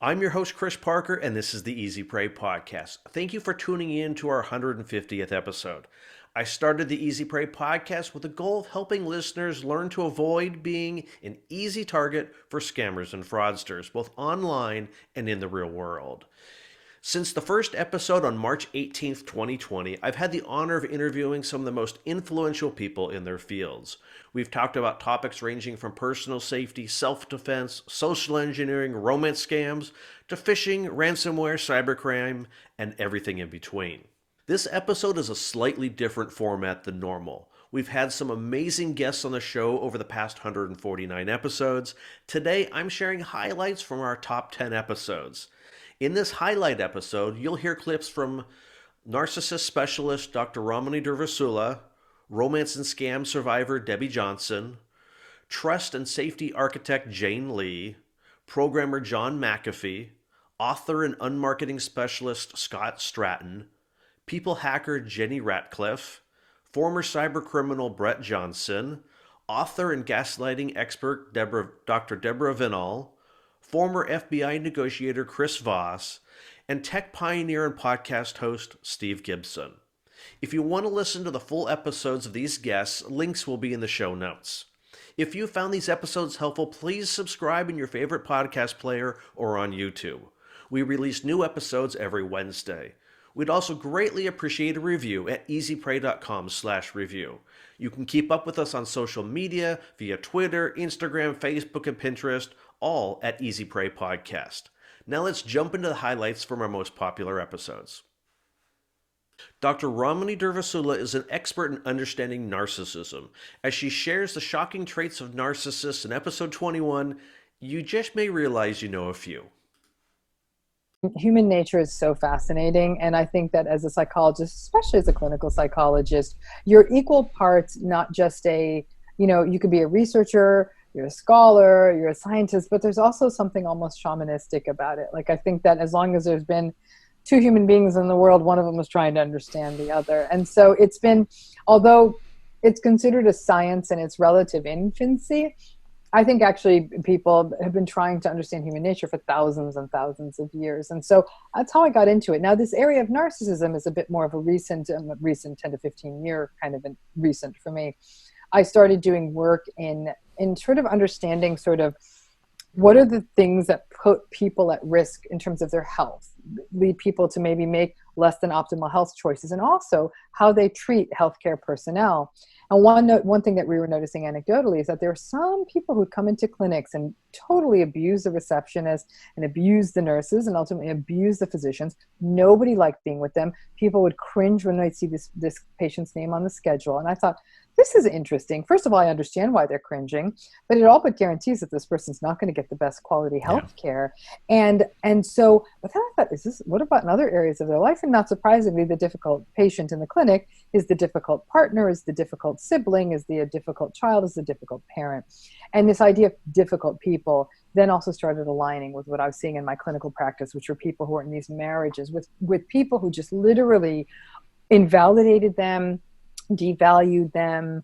I'm your host, Chris Parker, and this is the Easy Prey podcast. Thank you for tuning in to our 150th episode. I started the Easy Prey podcast with the goal of helping listeners learn to avoid being an easy target for scammers and fraudsters, both online and in the real world. Since the first episode on March 18th, 2020, I've had the honor of interviewing some of the most influential people in their fields. We've talked about topics ranging from personal safety, self-defense, social engineering, romance scams, to phishing, ransomware, cybercrime, and everything in between. This episode is a slightly different format than normal. We've had some amazing guests on the show over the past 149 episodes. Today, I'm sharing highlights from our top 10 episodes. In this highlight episode, you'll hear clips from narcissist specialist Dr. Ramani Durvaula, romance and scam survivor Debbie Johnson, trust and safety architect Jane Lee, programmer John McAfee, author and unMarketing specialist Scott Stratten, people hacker Jenny Radcliff, former cybercriminal Brett Johnson, author and gaslighting expert Dr. Deborah Vinall, former FBI negotiator Chris Voss, and tech pioneer and podcast host Steve Gibson. If you want to listen to the full episodes of these guests, links will be in the show notes. If you found these episodes helpful, please subscribe in your favorite podcast player or on YouTube. We release new episodes every Wednesday. We'd also greatly appreciate a review at easyprey.com/review. You can keep up with us on social media via Twitter, Instagram, Facebook, and Pinterest, all at Easy Prey Podcast. Now let's jump into the highlights from our most popular episodes. Dr. Ramani Durvaula is an expert in understanding narcissism. As she shares the shocking traits of narcissists in episode 21, you just may realize you know a few. Human nature is so fascinating, and I think that as a psychologist, especially as a clinical psychologist, you're equal parts, not just you could be a researcher, you're a scholar, you're a scientist, but there's also something almost shamanistic about it. Like, I think that as long as there's been two human beings in the world, one of them was trying to understand the other. And so it's been, although it's considered a science in its relative infancy, I think actually people have been trying to understand human nature for thousands and thousands of years. And so that's how I got into it. Now, this area of narcissism is a bit more of a recent 10 to 15 year kind of recent for me. I started doing work in sort of understanding sort of what are the things that put people at risk in terms of their health, lead people to maybe make less than optimal health choices, and also how they treat healthcare personnel. And one thing that we were noticing anecdotally is that there are some people who come into clinics and totally abuse the receptionists and abuse the nurses and ultimately abuse the physicians. Nobody liked being with them. People would cringe when they'd see this patient's name on the schedule. And I thought, this is interesting. First of all, I understand why they're cringing, but it all but guarantees that this person's not going to get the best quality health care. And so, but then I thought, what about in other areas of their life? And not surprisingly, the difficult patient in the clinic is the difficult partner, is the difficult sibling, is the difficult child, is the difficult parent. And this idea of difficult people then also started aligning with what I was seeing in my clinical practice, which were people who were in these marriages with people who just literally invalidated them, devalued them,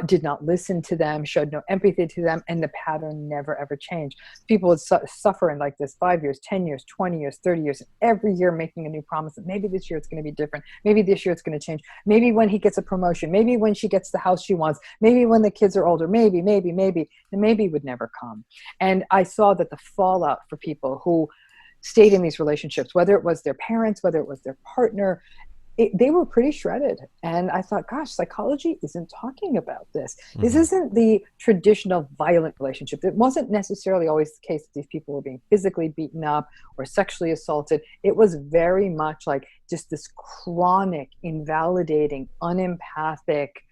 did not listen to them, showed no empathy to them, and the pattern never ever changed. People would suffer in like this 5 years, 10 years, 20 years, 30 years, and every year making a new promise that maybe this year it's going to be different. Maybe this year it's going to change. Maybe when he gets a promotion, maybe when she gets the house she wants, maybe when the kids are older, maybe, and maybe would never come. And I saw that the fallout for people who stayed in these relationships, whether it was their parents, whether it was their partner, they were pretty shredded. And I thought, gosh, psychology isn't talking about this. Mm-hmm. This isn't the traditional violent relationship. It wasn't necessarily always the case that these people were being physically beaten up or sexually assaulted. It was very much like just this chronic, invalidating, unempathic,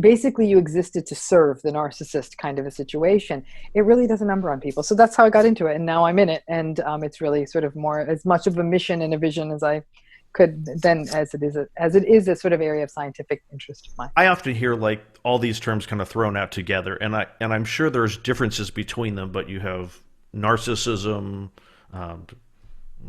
basically you existed to serve the narcissist kind of a situation. It really does a number on people. So that's how I got into it. And now I'm in it. And it's really sort of more as much of a mission and a vision as I could then as it is a sort of area of scientific interest of mine. I often hear like all these terms kind of thrown out together, and I'm sure there's differences between them, but you have narcissism,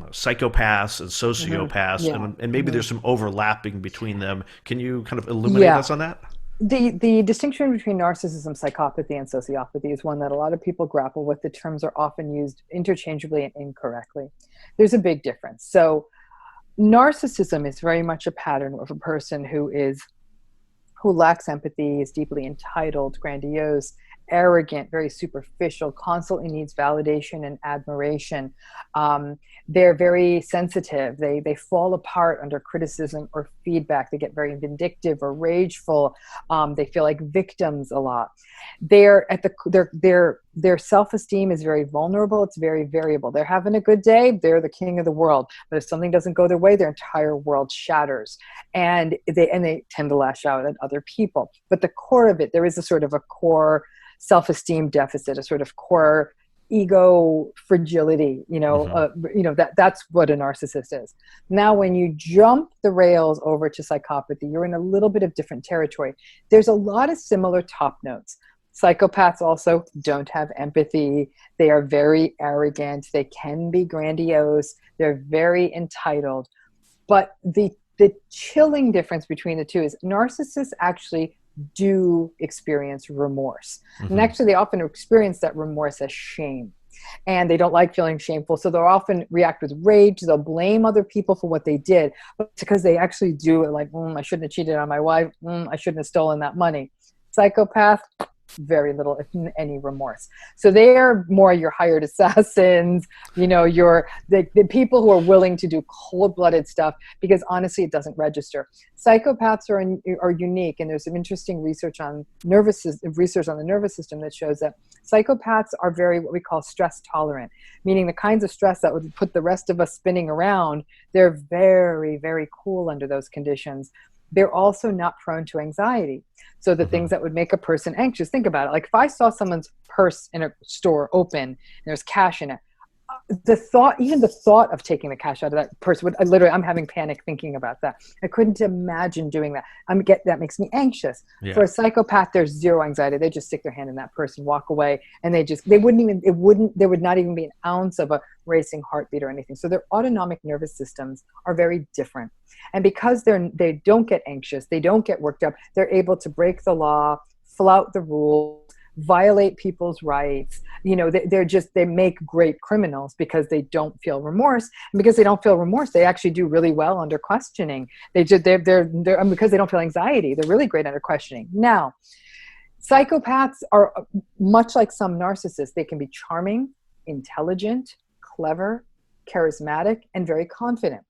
psychopaths and sociopaths, and maybe there's some overlapping between them. Can you kind of illuminate us on that? The distinction between narcissism, psychopathy, and sociopathy is one that a lot of people grapple with. The terms are often used interchangeably and incorrectly. There's a big difference. So narcissism is very much a pattern of a person who lacks empathy, is deeply entitled, grandiose, arrogant, very superficial, constantly needs validation and admiration. They're very sensitive. They fall apart under criticism or feedback. They get very vindictive or rageful. They feel like victims a lot. Their self-esteem is very vulnerable. It's very variable. They're having a good day. They're the king of the world. But if something doesn't go their way, their entire world shatters. And they tend to lash out at other people. But the core of it, there is a sort of a core self-esteem deficit, a sort of core ego fragility, that's what a narcissist is. Now, when you jump the rails over to psychopathy, you're in a little bit of different territory. There's a lot of similar top notes. Psychopaths also don't have empathy. They are very arrogant. They can be grandiose. They're very entitled. But the chilling difference between the two is narcissists actually do experience remorse. Mm-hmm. And actually, they often experience that remorse as shame. And they don't like feeling shameful. So they'll often react with rage. They'll blame other people for what they did. But because they actually do it like, I shouldn't have cheated on my wife. I shouldn't have stolen that money. Psychopath, very little, if any, remorse. So they are more your hired assassins, the people who are willing to do cold-blooded stuff because honestly, it doesn't register. Psychopaths are unique, and there's some interesting research on the nervous system that shows that psychopaths are very what we call stress tolerant, meaning the kinds of stress that would put the rest of us spinning around, they're very, very cool under those conditions. They're also not prone to anxiety. So the things that would make a person anxious, think about it. Like if I saw someone's purse in a store open and there's cash in it, the thought of taking the cash out of that purse would I'm having panic thinking about that. I couldn't imagine doing that. That makes me anxious. Yeah. For a psychopath, there's zero anxiety. They just stick their hand in that purse and walk away, and there would not even be an ounce of a racing heartbeat or anything. So their autonomic nervous systems are very different. And because they don't get anxious, they don't get worked up, they're able to break the law, flout the rules, violate people's rights. They make great criminals because they don't feel remorse. And because they don't feel remorse, they actually do really well under questioning. Because they don't feel anxiety, they're really great under questioning. Now, psychopaths are much like some narcissists. They can be charming, intelligent, clever, charismatic, and very confident.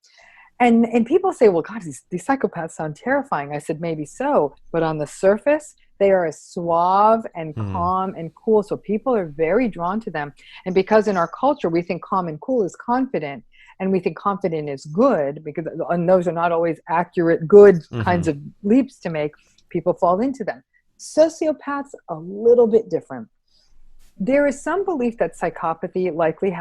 And people say, well, God, these psychopaths sound terrifying. I said, maybe so. But on the surface, they are as suave and calm and cool. So people are very drawn to them. And because in our culture, we think calm and cool is confident, and we think confident is good, and those are not always accurate, good kinds of leaps to make, people fall into them. Sociopaths, a little bit different. There is some belief that psychopathy likely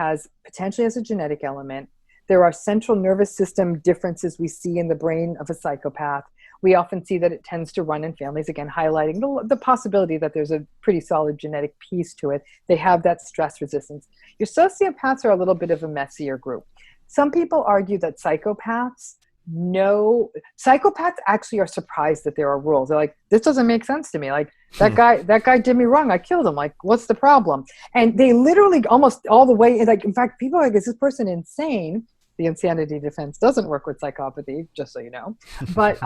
potentially has a genetic element. There are central nervous system differences we see in the brain of a psychopath. We often see that it tends to run in families, again, highlighting the possibility that there's a pretty solid genetic piece to it. They have that stress resistance. Your sociopaths are a little bit of a messier group. Some people argue that psychopaths actually are surprised that there are rules. They're like, this doesn't make sense to me. Like that guy did me wrong. I killed him. Like, what's the problem? And they literally almost all the way, like, in fact, people are like, is this person insane? The insanity defense doesn't work with psychopathy, just so you know. But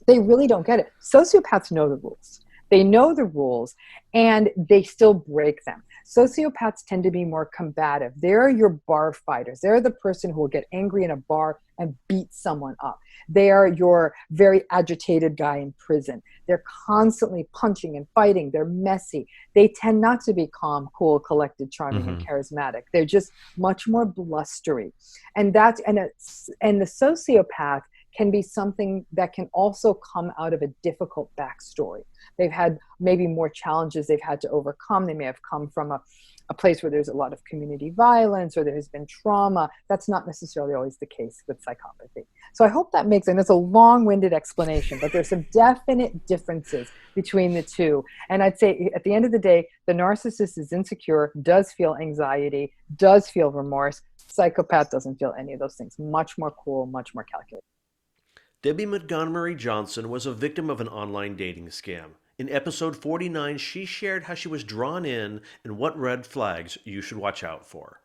they really don't get it. Sociopaths know the rules. They know the rules, and they still break them. Sociopaths tend to be more combative. They're your bar fighters. They're the person who will get angry in a bar and beat someone up. They are your very agitated guy in prison. They're constantly punching and fighting. They're messy. They tend not to be calm, cool, collected, charming, and charismatic. They're just much more blustery. And the sociopath can be something that can also come out of a difficult backstory. They've had maybe more challenges they've had to overcome. They may have come from a place where there's a lot of community violence or there has been trauma. That's not necessarily always the case with psychopathy. So I hope that makes sense. It's a long-winded explanation, but there's some definite differences between the two. And I'd say at the end of the day, the narcissist is insecure, does feel anxiety, does feel remorse. Psychopath doesn't feel any of those things. Much more cool, much more calculated. Debbie Montgomery Johnson was a victim of an online dating scam. In episode 49, she shared how she was drawn in and what red flags you should watch out for.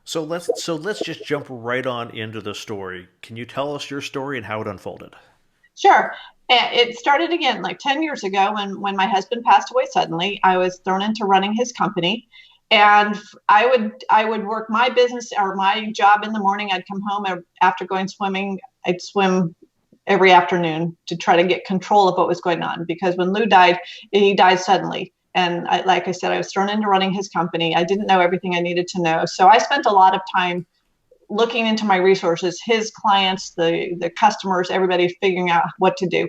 So let's just jump right on into the story. Can you tell us your story and how it unfolded? Sure. And it started again like 10 years ago when my husband passed away suddenly. I was thrown into running his company. And I would work my business or my job in the morning. I'd come home after going swimming. I'd swim every afternoon to try to get control of what was going on. Because when Lou died, he died suddenly. And like I said, I was thrown into running his company. I didn't know everything I needed to know. So I spent a lot of time looking into my resources, his clients, the customers, everybody figuring out what to do.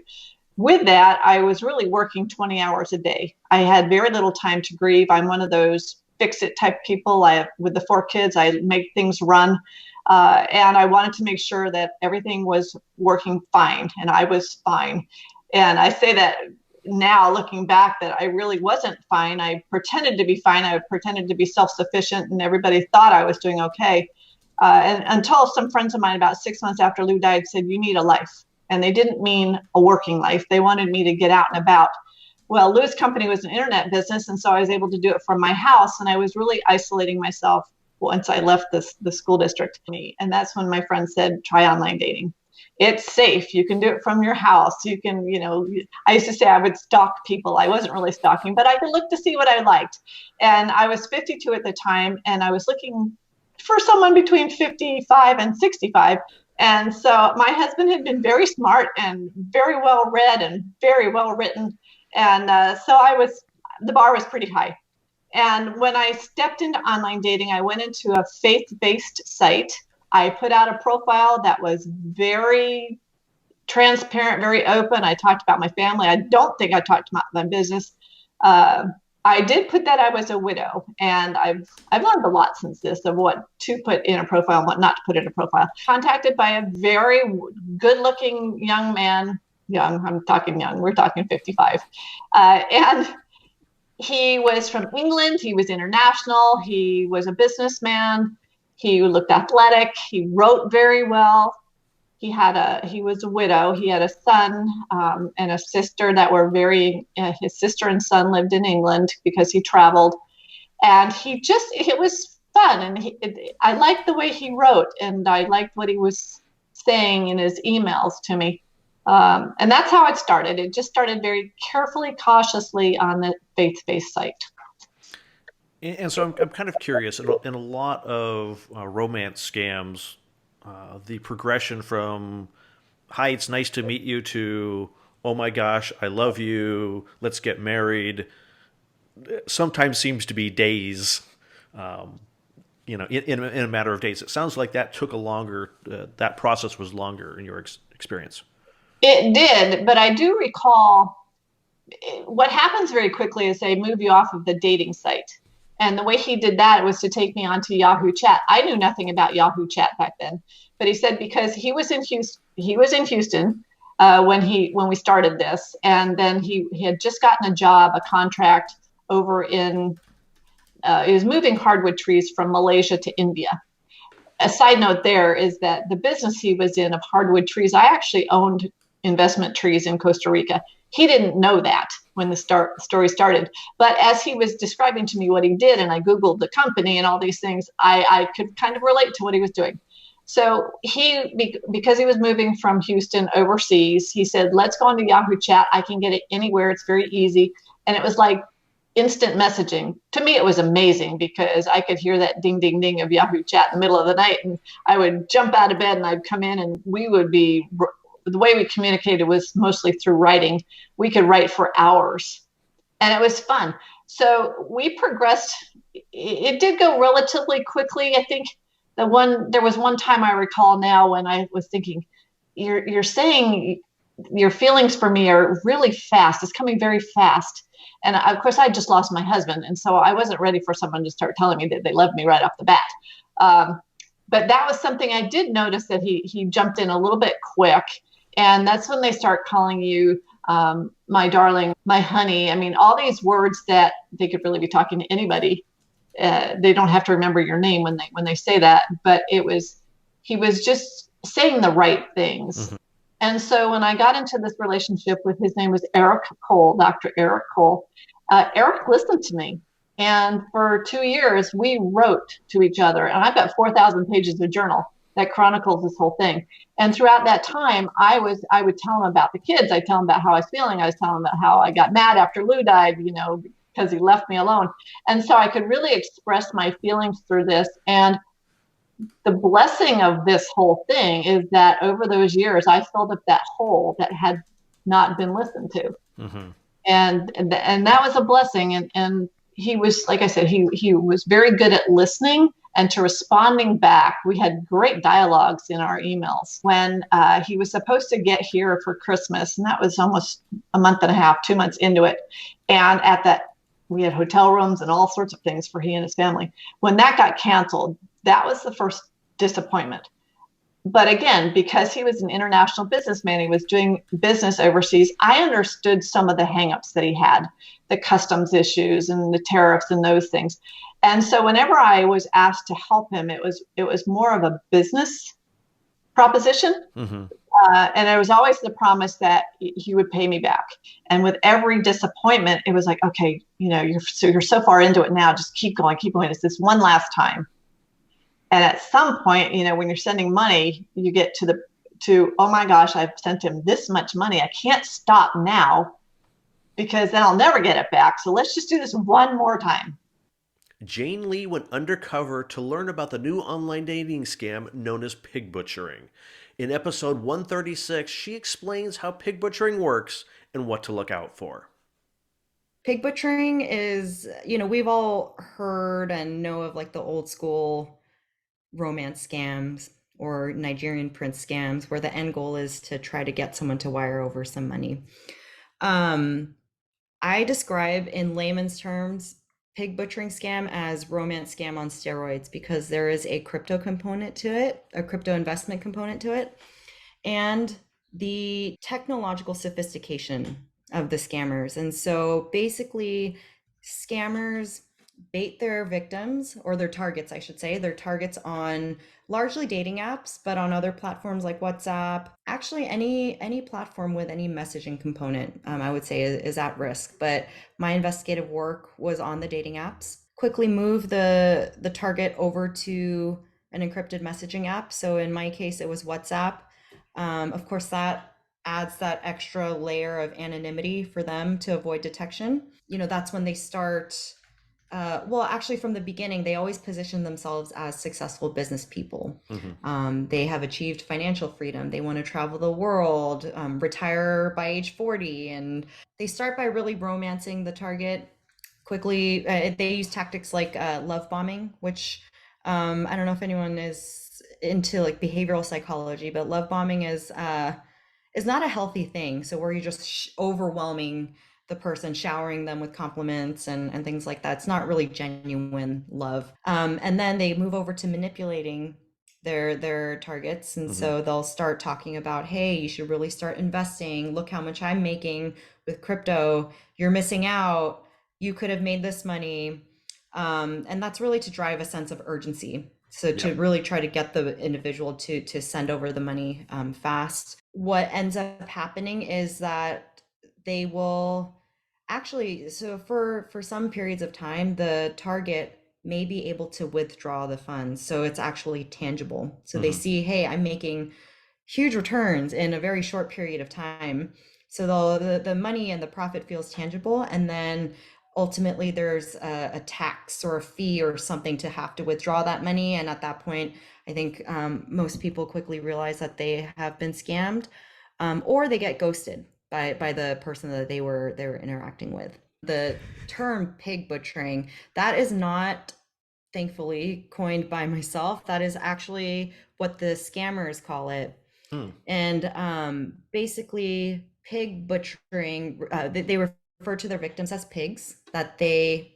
With that, I was really working 20 hours a day. I had very little time to grieve. I'm one of those fix-it type people. With the 4 kids, I make things run. And I wanted to make sure that everything was working fine, and I was fine. And I say that now, looking back, that I really wasn't fine. I pretended to be fine. I pretended to be self-sufficient, and everybody thought I was doing okay. And until some friends of mine about 6 months after Lou died said, "You need a life." And they didn't mean a working life. They wanted me to get out and about. Well, Lou's company was an internet business, and so I was able to do it from my house, and I was really isolating myself once I left the school district. And that's when my friend said, "Try online dating. It's safe. You can do it from your house. You can, I used to say I would stalk people. I wasn't really stalking, but I could look to see what I liked." And I was 52 at the time, and I was looking for someone between 55 and 65. And so my husband had been very smart and very well read and very well written. And so the bar was pretty high. And when I stepped into online dating, I went into a faith-based site. I put out a profile that was very transparent, very open. I talked about my family. I don't think I talked about my business. I did put that I was a widow, and I've learned a lot since this of what to put in a profile and what not to put in a profile. Contacted by a very good-looking young man. Young, I'm talking young. We're talking 55, and he was from England. He was international. He was a businessman. He looked athletic. He wrote very well. He was a widow. He had a son and a sister that were his sister and son lived in England because he traveled. And it was fun. And I liked the way he wrote, and I liked what he was saying in his emails to me. And that's how it started. It just started very carefully, cautiously on the faith-based site. And so I'm kind of curious. In a lot of romance scams, the progression from "Hi, it's nice to meet you" to "Oh my gosh, I love you, let's get married," sometimes seems to be days. In a matter of days. It sounds like that took that process was longer in your experience. It did, but I do recall what happens very quickly is they move you off of the dating site. And the way he did that was to take me onto Yahoo Chat. I knew nothing about Yahoo Chat back then, but he said because he was in Houston when we started this, and then he had just gotten a contract over in. He was moving hardwood trees from Malaysia to India. A side note there is that the business he was in of hardwood trees, I actually owned investment trees in Costa Rica. He didn't know that when the story started. But as he was describing to me what he did, and I Googled the company and all these things, I could kind of relate to what he was doing. So because he was moving from Houston overseas, he said, "Let's go into Yahoo Chat. I can get it anywhere. It's very easy." And it was like instant messaging. To me, it was amazing because I could hear that ding, ding, ding of Yahoo Chat in the middle of the night. And I would jump out of bed and I'd come in, and the way we communicated was mostly through writing. We could write for hours, and it was fun. So we progressed. It did go relatively quickly. I think there was one time I recall now when I was thinking, you're saying your feelings for me are really fast. It's coming very fast. And of course, I just lost my husband. And so I wasn't ready for someone to start telling me that they loved me right off the bat. But that was something I did notice, that he jumped in a little bit quick. And that's when they start calling you my darling, my honey. I mean, all these words that they could really be talking to anybody. They don't have to remember your name when they say that. But he was just saying the right things. Mhm. And so when I got into this relationship with, his name was Eric Cole, Dr. Eric Cole, Eric listened to me. And for 2 years, we wrote to each other. And I've got 4,000 pages of journal that chronicles this whole thing. And throughout that time, I would tell him about the kids. I'd tell him about how I was feeling. I was telling him about how I got mad after Lou died, because he left me alone. And so I could really express my feelings through this. And the blessing of this whole thing is that over those years, I filled up that hole that had not been listened to. Mm-hmm. And that was a blessing. And he was, like I said, he was very good at listening and to responding back. We had great dialogues in our emails. When he was supposed to get here for Christmas, and that was almost a month and a half, 2 months into it. And at that, we had hotel rooms and all sorts of things for he and his family. When that got canceled, that was the first disappointment. But again, because he was an international businessman, he was doing business overseas, I understood some of the hangups that he had, the customs issues and the tariffs and those things. And so whenever I was asked to help him, it was more of a business proposition. Mm-hmm. And there was always the promise that he would pay me back. And with every disappointment, it was like, okay, you're so far into it now, just keep going. It's this one last time. And at some point, when you're sending money, you get to, oh my gosh, I've sent him this much money. I can't stop now because then I'll never get it back. So let's just do this one more time. Jane Lee went undercover to learn about the new online dating scam known as pig butchering. In episode 136, she explains how pig butchering works and what to look out for. Pig butchering is, we've all heard and know of like the old school romance scams or Nigerian prince scams where the end goal is to try to get someone to wire over some money. I describe in layman's terms pig butchering scam as romance scam on steroids because there is a crypto component to it, a crypto investment component to it, and the technological sophistication of the scammers. And so basically scammers bait their victims, or their targets, I should say, their targets on largely dating apps, but on other platforms like WhatsApp, actually any platform with any messaging component, I would say is at risk. But my investigative work was on the dating apps. Quickly move the target over to an encrypted messaging app. So in my case, it was WhatsApp. Of course, that adds that extra layer of anonymity for them to avoid detection. That's when they start. Actually, from the beginning, they always position themselves as successful business people. Mm-hmm. They have achieved financial freedom. They want to travel the world, retire by age 40. And they start by really romancing the target quickly. They use tactics like love bombing, which I don't know if anyone is into like behavioral psychology, but love bombing is not a healthy thing. So where you're just overwhelming the person, showering them with compliments and things like that. It's not really genuine love. And then they move over to manipulating their targets. And so they'll start talking about, hey, you should really start investing. Look how much I'm making with crypto. You're missing out. You could have made this money. And that's really to drive a sense of urgency. So to really try to get the individual to send over the money fast. What ends up happening is that they will actually, so for some periods of time, the target may be able to withdraw the funds. So it's actually tangible. So they see, hey, I'm making huge returns in a very short period of time. So the money and the profit feels tangible. And then ultimately there's a tax or a fee or something to have to withdraw that money. And at that point, I think most people quickly realize that they have been scammed, or they get ghosted by the person that they were interacting with. The term pig butchering, that is not, thankfully, coined by myself. That is actually what the scammers call it. And basically pig butchering, they refer to their victims as pigs that they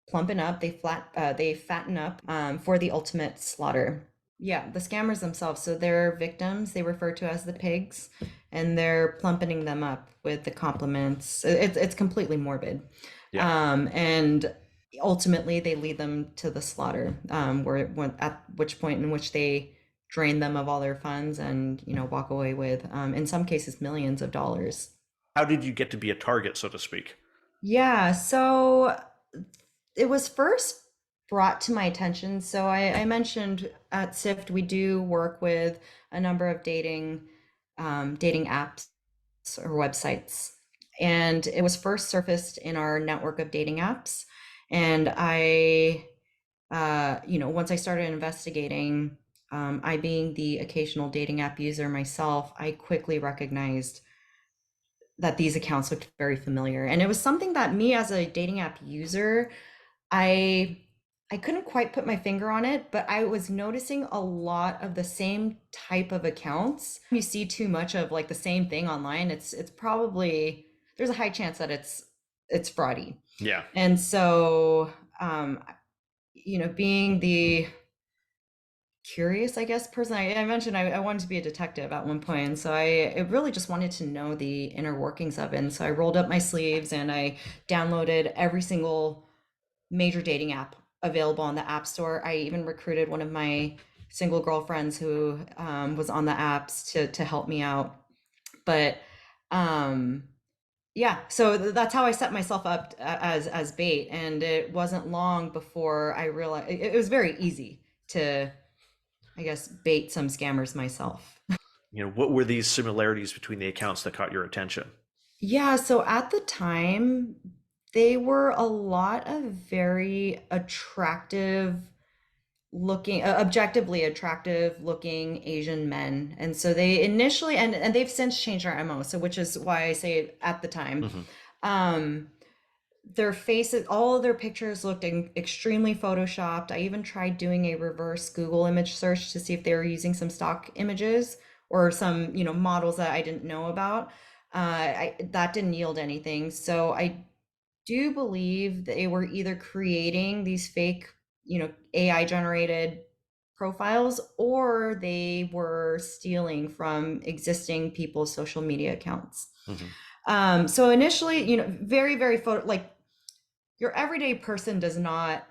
plumpen up, they fatten up for the ultimate slaughter. Yeah, the scammers themselves. So their victims, they refer to as the pigs, and they're plumpening them up with the compliments. It's completely morbid. And ultimately they lead them to the slaughter, at which point in which they drain them of all their funds and, walk away with, in some cases, millions of dollars. How did you get to be a target, so to speak? Yeah, so it was first brought to my attention. So I mentioned at SIFT, we do work with a number of dating apps or websites. And it was first surfaced in our network of dating apps. And once I started investigating, I being the occasional dating app user myself, I quickly recognized that these accounts looked very familiar. And it was something that me as a dating app user, I couldn't quite put my finger on it, but I was noticing a lot of the same type of accounts. You see too much of like the same thing online, it's probably, there's a high chance that it's fraudy. Yeah. And so being the curious, I guess, person, I mentioned I wanted to be a detective at one point, and so I really just wanted to know the inner workings of it. And so I rolled up my sleeves and I downloaded every single major dating app available on the App Store. I even recruited one of my single girlfriends who was on the apps to help me out. But yeah, so that's how I set myself up as bait. And it wasn't long before I realized it was very easy to, I guess, bait some scammers myself. What were these similarities between the accounts that caught your attention? Yeah, so at the time, they were a lot of very attractive looking, objectively attractive looking Asian men. And so they initially, and they've since changed our MO, so which is why I say at the time. Mm-hmm. Their faces, all of their pictures looked extremely photoshopped. I even tried doing a reverse Google image search to see if they were using some stock images or some, models that I didn't know about. That didn't yield anything. So I do believe they were either creating these fake, AI generated profiles, or they were stealing from existing people's social media accounts. Mm-hmm. So initially, very, very like your everyday person does not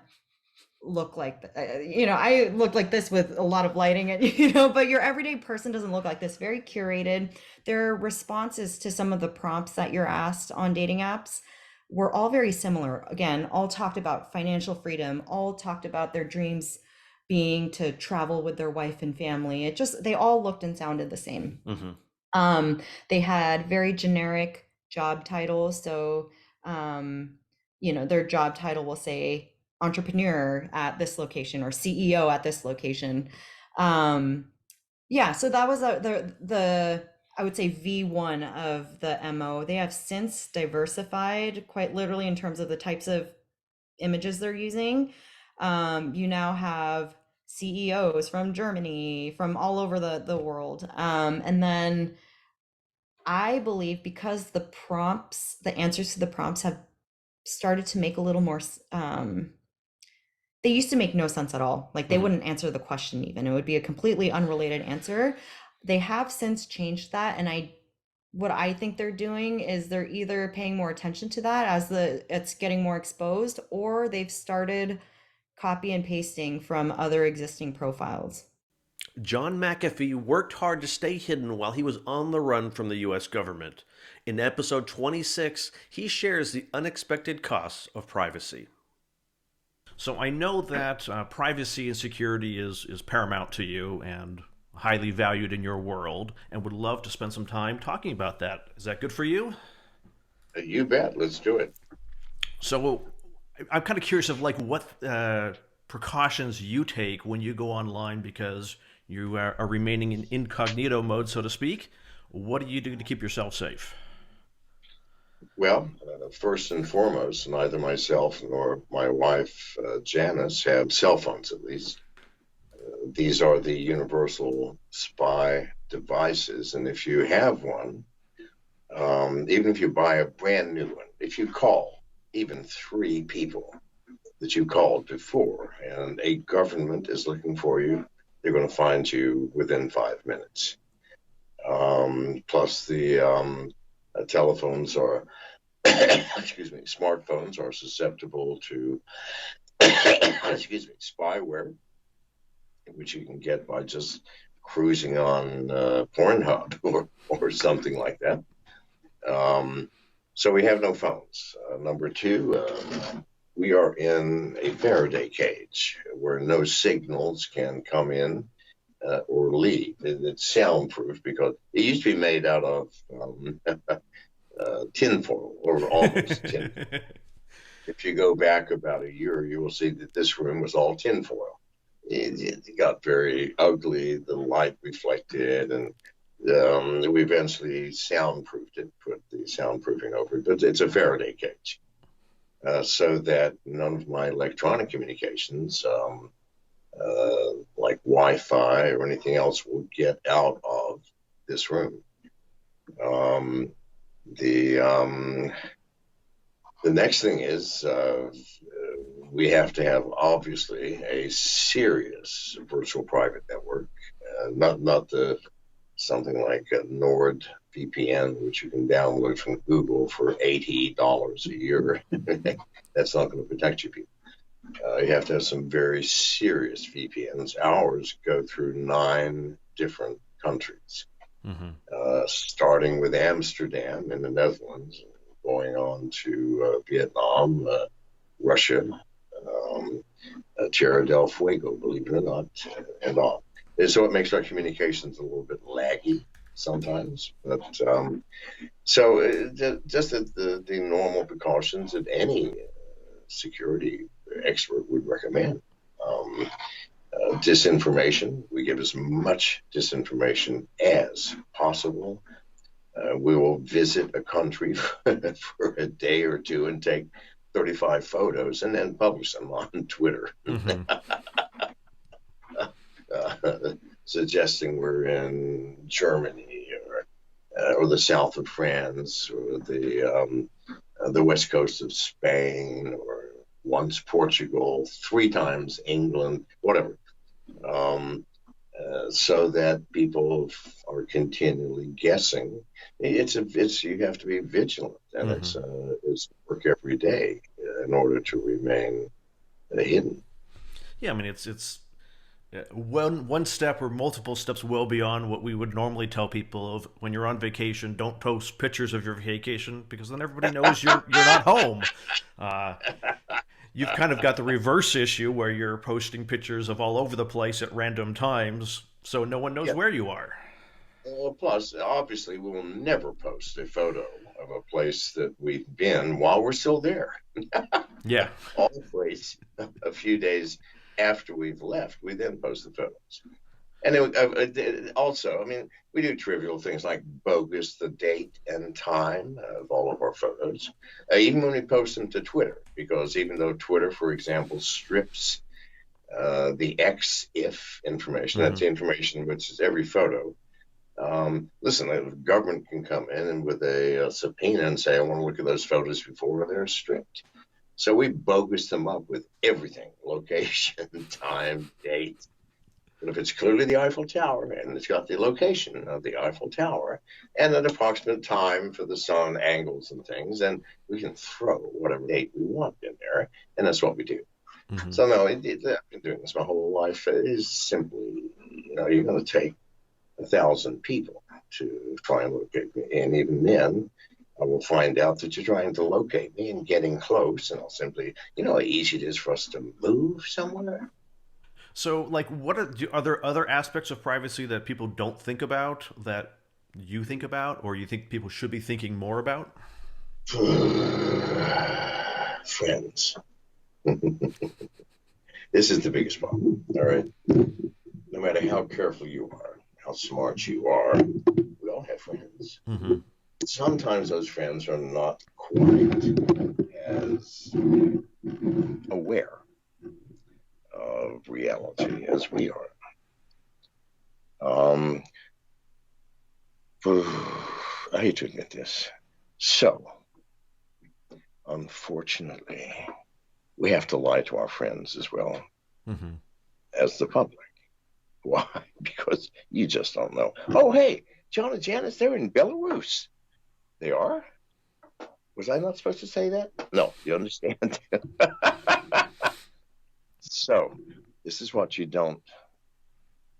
look like, I look like this with a lot of lighting and, but your everyday person doesn't look like this. Very curated. Their responses to some of the prompts that you're asked on dating apps were all very similar. Again, all talked about financial freedom, all talked about their dreams being to travel with their wife and family. They all looked and sounded the same. Mm-hmm. They had very generic job titles. So, their job title will say entrepreneur at this location or CEO at this location. Yeah, so that was the I would say V1 of the MO. They have since diversified quite literally in terms of the types of images they're using. You now have CEOs from Germany, from all over the world. And then I believe because the answers to the prompts have started to make a little more, they used to make no sense at all. Like they wouldn't answer the question even. It would be a completely unrelated answer. They have since changed that. And what I think they're doing is they're either paying more attention to that as it's getting more exposed, or they've started copy and pasting from other existing profiles. John McAfee worked hard to stay hidden while he was on the run from the U.S. government. In episode 26, he shares the unexpected costs of privacy. So I know that privacy and security is paramount to you and highly valued in your world, and would love to spend some time talking about that. Is that good for you? You bet. Let's do it. So I'm kind of curious of like what precautions you take when you go online, because you are remaining in incognito mode, so to speak. What do you do to keep yourself safe? Well, first and foremost, neither myself nor my wife, Janice, have cell phones, at least. These are the universal spy devices. And if you have one, even if you buy a brand new one, if you call even 3 people that you called before and a government is looking for you, they're going to find you within 5 minutes. Plus the telephones are, smartphones are susceptible to, spyware, which you can get by just cruising on Pornhub or something like that. So we have no phones. Number two, we are in a Faraday cage where no signals can come in or leave. It's soundproof because it used to be made out of tinfoil, or almost tinfoil. If you go back about a year, you will see that this room was all tinfoil. It got very ugly. The light reflected, and we eventually soundproofed it, put the soundproofing over it. But it's a Faraday cage, so that none of my electronic communications, like Wi-Fi or anything else, will get out of this room. The next thing is we have to have, obviously, a serious virtual private network, not something like a NordVPN, which you can download from Google for $80 a year. That's not going to protect you people. You have to have some very serious VPNs. Ours go through 9 different countries, starting with Amsterdam in the Netherlands, going on to Vietnam, Russia, Tierra del Fuego, believe it or not, and on. And so it makes our communications a little bit laggy sometimes. But so just the normal precautions that any security expert would recommend. Disinformation, we give as much disinformation as possible. We will visit a country for a day or two and take 35 photos and then publish them on Twitter, suggesting we're in Germany or the south of France or the west coast of Spain or once Portugal, 3 times England, whatever. So that people are continually guessing. You have to be vigilant, and it's work every day in order to remain hidden. Yeah, I mean it's one step or multiple steps well beyond what we would normally tell people of when you're on vacation. Don't post pictures of your vacation because then everybody knows you're not home. You've kind of got the reverse issue where you're posting pictures of all over the place at random times, so no one knows where you are. Plus, obviously, we will never post a photo of a place that we've been while we're still there. Yeah. Always a few days after we've left, we then post the photos. And also, I mean, we do trivial things like bogus the date and time of all of our photos, even when we post them to Twitter, because even though Twitter, for example, strips the X-if information, that's the information which is every photo. Listen, the government can come in and with a subpoena and say, I want to look at those photos before they're stripped. So we bogus them up with everything, location, time, date. But if it's clearly the Eiffel Tower and it's got the location of the Eiffel Tower and an approximate time for the sun, angles and things, then we can throw whatever date we want in there, and that's what we do. So no, I've been doing this my whole life. It is simply, you're going to take 1,000 people to try and locate me, and even then, I will find out that you're trying to locate me and getting close, and I'll simply, how easy it is for us to move somewhere. So, like, are there other aspects of privacy that people don't think about that you think about, or you think people should be thinking more about? Friends. This is the biggest problem, all right? No matter how careful you are, how smart you are, we all have friends. Sometimes those friends are not quite as aware of reality as we are. I hate to admit this. So, unfortunately, we have to lie to our friends as well as the public. Why? Because you just don't know. Oh, hey, John and Janice, they're in Belarus. They are? Was I not supposed to say that? No, you understand? So, this is what you don't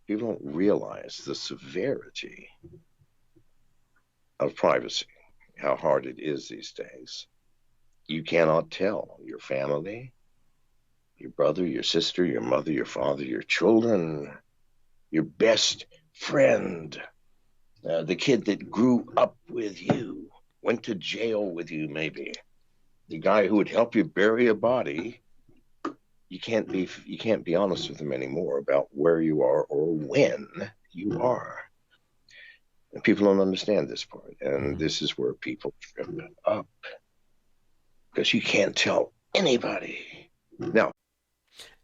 People don't realize the severity of privacy, how hard it is these days. You cannot tell your family, your brother, your sister, your mother, your father, your children, your best friend, the kid that grew up with you, went to jail with you maybe, the guy who would help you bury a body. You can't be honest with them anymore about where you are or when you are. And people don't understand this part. And this is where people trip up, because you can't tell anybody. Now,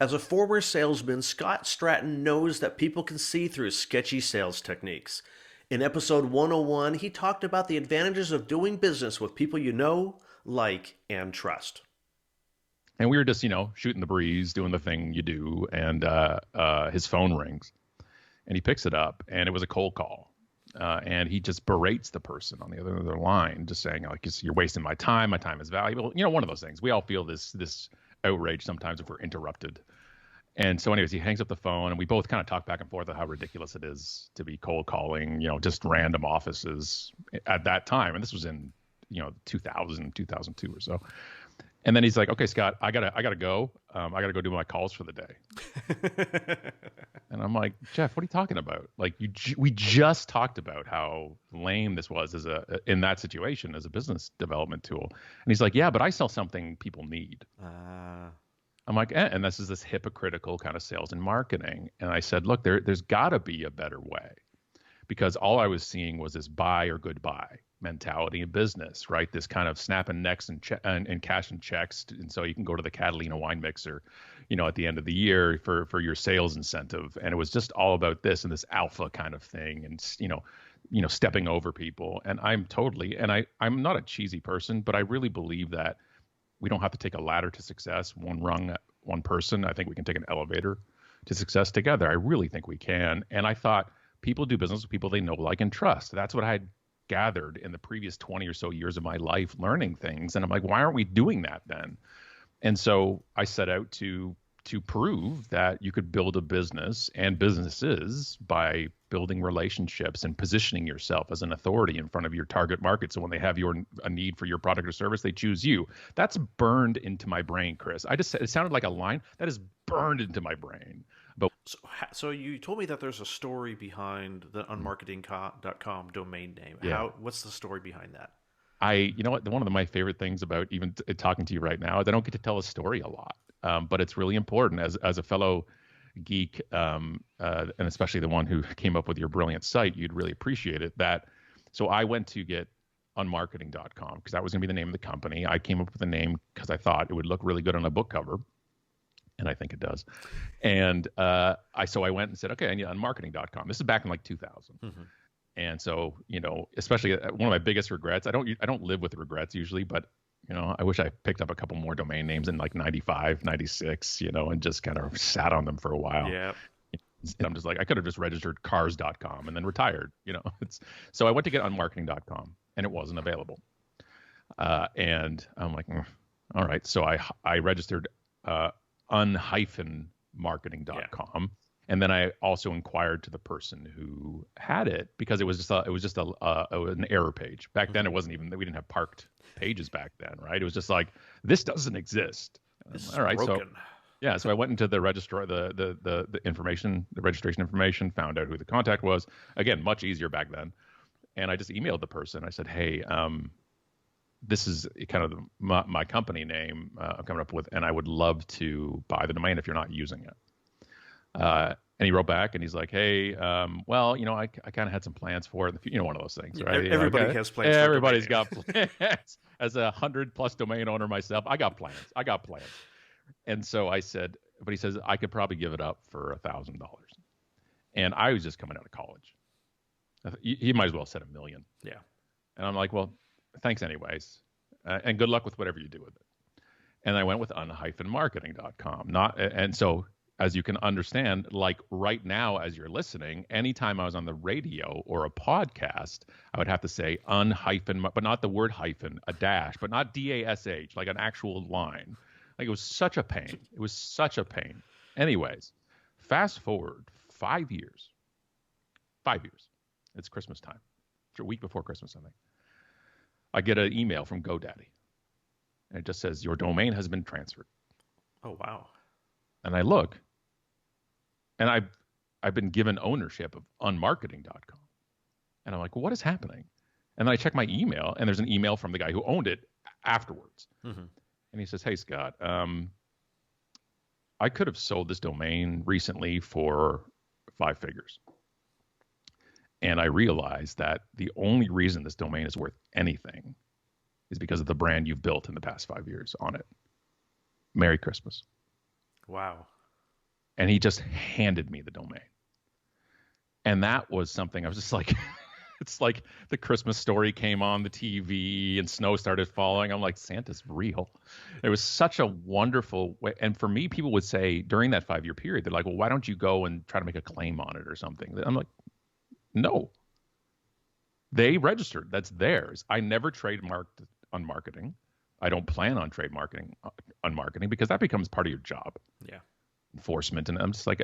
as a former salesman, Scott Stratten knows that people can see through sketchy sales techniques. In episode 101, he talked about the advantages of doing business with people you know, like, and trust. And we were just, shooting the breeze, doing the thing you do, and his phone rings, and he picks it up, and it was a cold call, and he just berates the person on the other end of the line, just saying, like, you're wasting my time is valuable. One of those things. We all feel this outrage sometimes if we're interrupted. And so anyways, he hangs up the phone, and we both kind of talk back and forth on how ridiculous it is to be cold calling, just random offices at that time. And this was in, 2000, 2002 or so. And then he's like, okay, Scott, I gotta go. I gotta go do my calls for the day. And I'm like, Jeff, what are you talking about? Like, we just talked about how lame this was in that situation as a business development tool. And he's like, yeah, but I sell something people need. I'm like, and this is this hypocritical kind of sales and marketing. And I said, look, there's got to be a better way, because all I was seeing was this buy or goodbye mentality in business, right? This kind of snapping necks and cashing checks, and so you can go to the Catalina wine mixer, at the end of the year for your sales incentive. And it was just all about this and this alpha kind of thing, and stepping over people. And I'm not a cheesy person, but I really believe that we don't have to take a ladder to success, one rung, one person. I think we can take an elevator to success together. I really think we can. And I thought people do business with people they know, like, and trust. That's what I had gathered in the previous 20 or so years of my life learning things. And I'm like, why aren't we doing that then? And so I set out to prove that you could build a business and businesses by building relationships and positioning yourself as an authority in front of your target market. So when they have a need for your product or service, they choose you. That's burned into my brain, Chris. It sounded like a line that is burned into my brain. But so you told me that there's a story behind the unMarketing.com domain name. Yeah. What's the story behind that? One of my favorite things about even talking to you right now is I don't get to tell a story a lot. But it's really important as a fellow geek, and especially the one who came up with your brilliant site, you'd really appreciate it. So I went to get unMarketing.com because that was going to be the name of the company. I came up with the name because I thought it would look really good on a book cover, and I think it does. And I went and said, okay, I need unMarketing.com. This is back in like 2000. Mm-hmm. And so, especially one of my biggest regrets, I don't live with regrets usually, but I wish I picked up a couple more domain names in like 95, 96, and just kind of sat on them for a while. Yeah. And I'm just like, I could have just registered cars.com and then retired, So I went to get unMarketing.com and it wasn't available. And I'm like, all right. So I registered un-marketing.com. Yeah. And then I also inquired to the person who had it because it was just an error page. Back then, it wasn't even that we didn't have parked pages back then, right? It was just like, this doesn't exist. All right, broken. So I went into the registrar, the information, the registration information, found out who the contact was. Again, much easier back then. And I just emailed the person. I said, hey, this is kind of my company name I'm coming up with, and I would love to buy the domain if you're not using it. And he wrote back and he's like, hey, well, I kind of had some plans for it. One of those things, right? Everybody has plans. Everybody's got plans. As a 100+ domain owner myself, I got plans. And so I said, but he says, I could probably give it up for $1,000. And I was just coming out of college. He might as well have said $1 million. Yeah. And I'm like, well, thanks anyways. And good luck with whatever you do with it. And I went with un-marketing.com. And so, as you can understand, like right now, as you're listening, anytime I was on the radio or a podcast, I would have to say un-hyphen, but not the word hyphen, a dash, but not DASH, like an actual line. Like it was such a pain. Anyways, fast forward 5 years. 5 years. It's Christmas time. It's a week before Christmas, I think. I get an email from GoDaddy. And it just says, your domain has been transferred. Oh, wow. And I look, and I've been given ownership of unMarketing.com. And I'm like, well, what is happening? And then I check my email, and there's an email from the guy who owned it afterwards. Mm-hmm. And he says, hey, Scott, I could have sold this domain recently for 5 figures. And I realized that the only reason this domain is worth anything is because of the brand you've built in the past 5 years on it. Merry Christmas. Wow. And he just handed me the domain. And that was something I was just like, it's like the Christmas Story came on the TV and snow started falling. I'm like, Santa's real. It was such a wonderful way. And for me, people would say during that 5-year period, they're like, well, why don't you go and try to make a claim on it or something? I'm like, no. They registered. That's theirs. I never trademarked unMarketing. I don't plan on trademarking unMarketing because that becomes part of your job. Yeah. Enforcement. And I'm just like,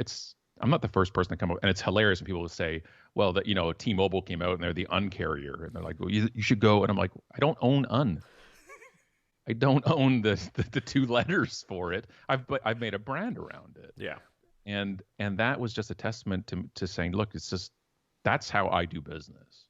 I'm not the first person to come up. And it's hilarious when people will say, well, that, T-Mobile came out and they're the uncarrier. And they're like, well, you should go. And I'm like, I don't own un. I don't own the 2 letters for it. I've made a brand around it. Yeah. And that was just a testament to saying, look, it's just, that's how I do business,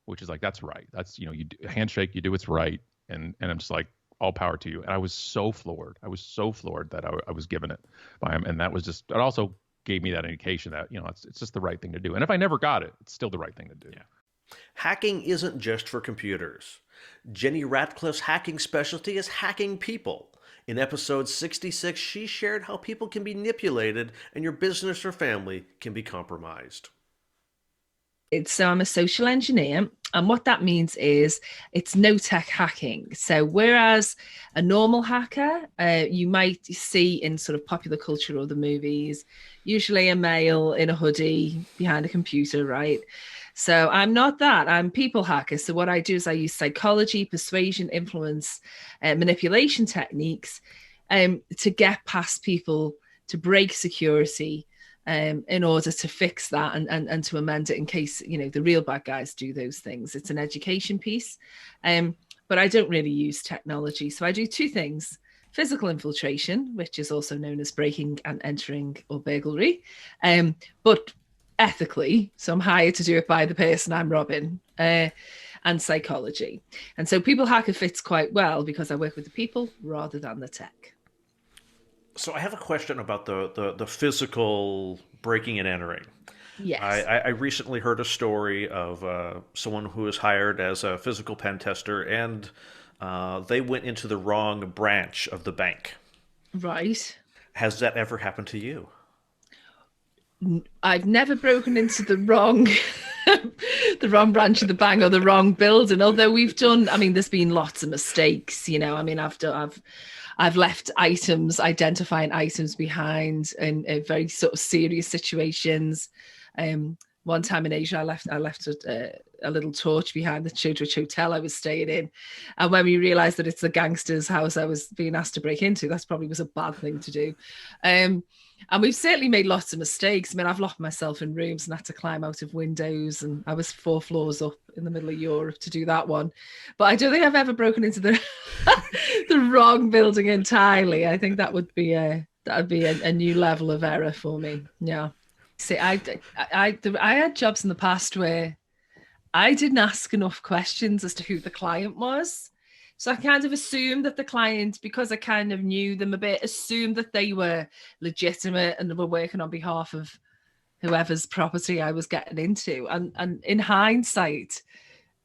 which is like, that's right. That's, you do handshake, you do what's right. And I'm just like, all power to you. And I was so floored. That I was given it by him. And that was just, it also gave me that indication that, it's just the right thing to do. And if I never got it, it's still the right thing to do. Yeah. Hacking isn't just for computers. Jenny Radcliffe's hacking specialty is hacking people. In episode 66, she shared how people can be manipulated and your business or family can be compromised. So I'm a social engineer, and what that means is it's no-tech hacking. So whereas a normal hacker, you might see in sort of popular culture or the movies, usually a male in a hoodie behind a computer, right? So I'm not that. I'm people hacker. So what I do is I use psychology, persuasion, influence, manipulation techniques to get past people, to break security, in order to fix that and to amend it in case, the real bad guys do those things. It's an education piece, but I don't really use technology. So I do 2 things: physical infiltration, which is also known as breaking and entering or burglary, but ethically. So I'm hired to do it by the person I'm robbing, and psychology. And so people hacker fits quite well because I work with the people rather than the tech. So I have a question about the physical breaking and entering. Yes. I recently heard a story of someone who was hired as a physical pen tester, and they went into the wrong branch of the bank. Right. Has that ever happened to you? I've never broken into the wrong the wrong branch of the bank or the wrong building, although we've done, there's been lots of mistakes, I've left identifying items behind in very sort of serious situations. One time in Asia, I left a little torch behind the Chodrich hotel I was staying in. And when we realized that it's the gangster's house I was being asked to break into, that probably was a bad thing to do. And we've certainly made lots of mistakes. I've locked myself in rooms and had to climb out of windows. And I was 4 floors up in the middle of Europe to do that one. But I don't think I've ever broken into the the wrong building entirely. I think that would be a new level of error for me. Yeah. See, I had jobs in the past where I didn't ask enough questions as to who the client was. So I kind of assumed that the client, because I kind of knew them a bit, assumed that they were legitimate and were working on behalf of whoever's property I was getting into. And in hindsight,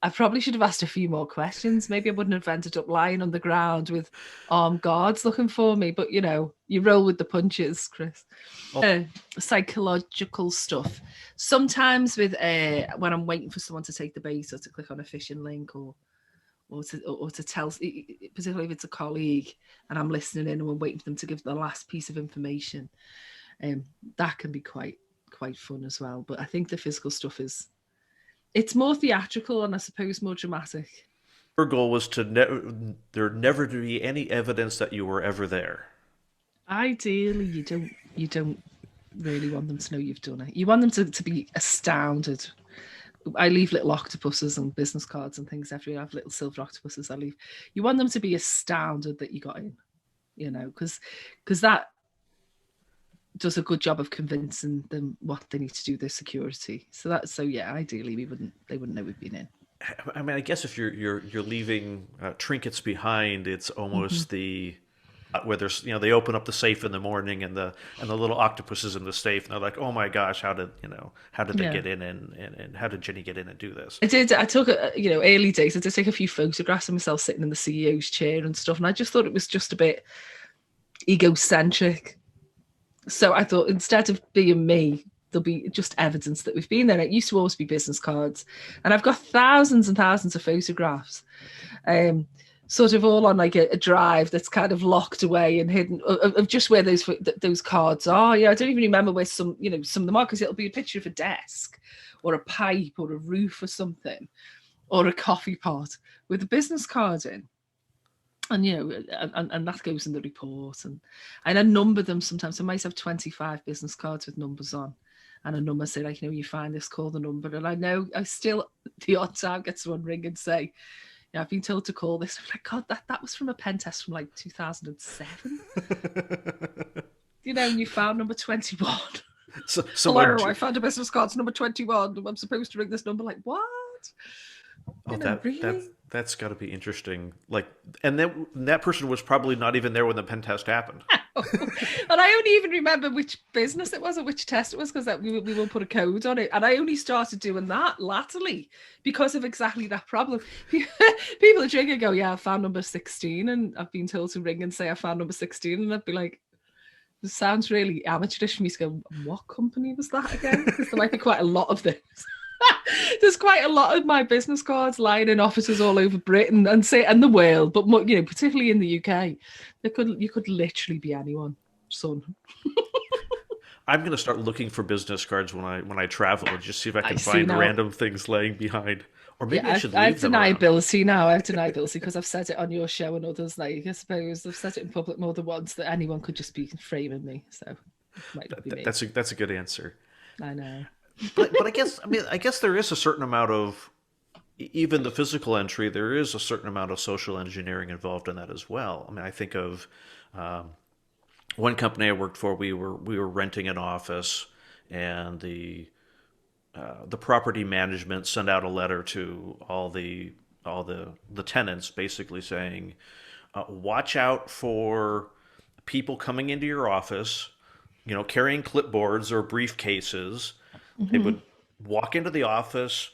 I probably should have asked a few more questions. Maybe I wouldn't have ended up lying on the ground with armed guards looking for me. But, you roll with the punches, Chris. Psychological stuff. Sometimes with when I'm waiting for someone to take the bait or to click on a phishing link or to tell, particularly if it's a colleague and I'm listening in and we're waiting for them to give the last piece of information, that can be quite fun as well. But I think the physical stuff it's more theatrical and I suppose more dramatic. Your goal was there never to be any evidence that you were ever there. Ideally, you don't really want them to know you've done it. You want them to be astounded. I leave little octopuses and business cards and things everywhere. I have little silver octopuses I leave. You want them to be astounded that you got in, you know, because that does a good job of convincing them what they need to do with their security. So yeah, ideally they wouldn't know we've been in. I mean, I guess if you're leaving trinkets behind, it's almost the where there's, you know, they open up the safe in the morning and the little octopuses in the safe, and they're like, oh my gosh, how did they get in, and how did Jenny get in and do this? I took early days, I did take a few photographs of myself sitting in the CEO's chair and stuff, and I just thought it was just a bit egocentric. So I thought, instead of being me, there'll be just evidence that we've been there. It used to always be business cards, and I've got thousands and thousands of photographs, sort of all on like a drive that's kind of locked away and hidden of just where those cards are. Yeah, I don't even remember where some of them are, because it'll be a picture of a desk or a pipe or a roof or something, or a coffee pot with a business card in. And, you know, and that goes in the report. And I number them sometimes. I might have 25 business cards with numbers on. And a number say, like, you know, you find this, call the number. And I know I still, the odd time, get someone ring and say, yeah, I've been told to call this. I'm like, God, that was from a pen test from like 2007. You know, and you found number 21. So hello, I found a business card's number 21. I'm supposed to ring this number. Like, what? Oh, that's got to be interesting. Like, and then that person was probably not even there when the pen test happened. And I only even remember which business it was or which test it was, because we will put a code on it. And I only started doing that latterly because of exactly that problem. People are drinking, go, yeah, I found number 16, and I've been told to ring and say I found number 16, and I'd be like, this sounds really amateurish for me to go, what company was that again? Because there might be quite a lot of those. There's quite a lot of my business cards lying in offices all over Britain and the world, but you know, particularly in the UK, you could literally be anyone, son. I'm going to start looking for business cards when I travel and just see if I can find random things laying behind. Or maybe I should leave them around. I have deniability because I've said it on your show and others. Like, I suppose I've said it in public more than once that anyone could just be framing me. So it might be me. That's a good answer. I know. but I guess there is a certain amount of, even the physical entry, there is a certain amount of social engineering involved in that as well. I mean, I think of one company I worked for. We were renting an office, and the property management sent out a letter to all the tenants, basically saying, watch out for people coming into your office, you know, carrying clipboards or briefcases. Mm-hmm. They would walk into the office,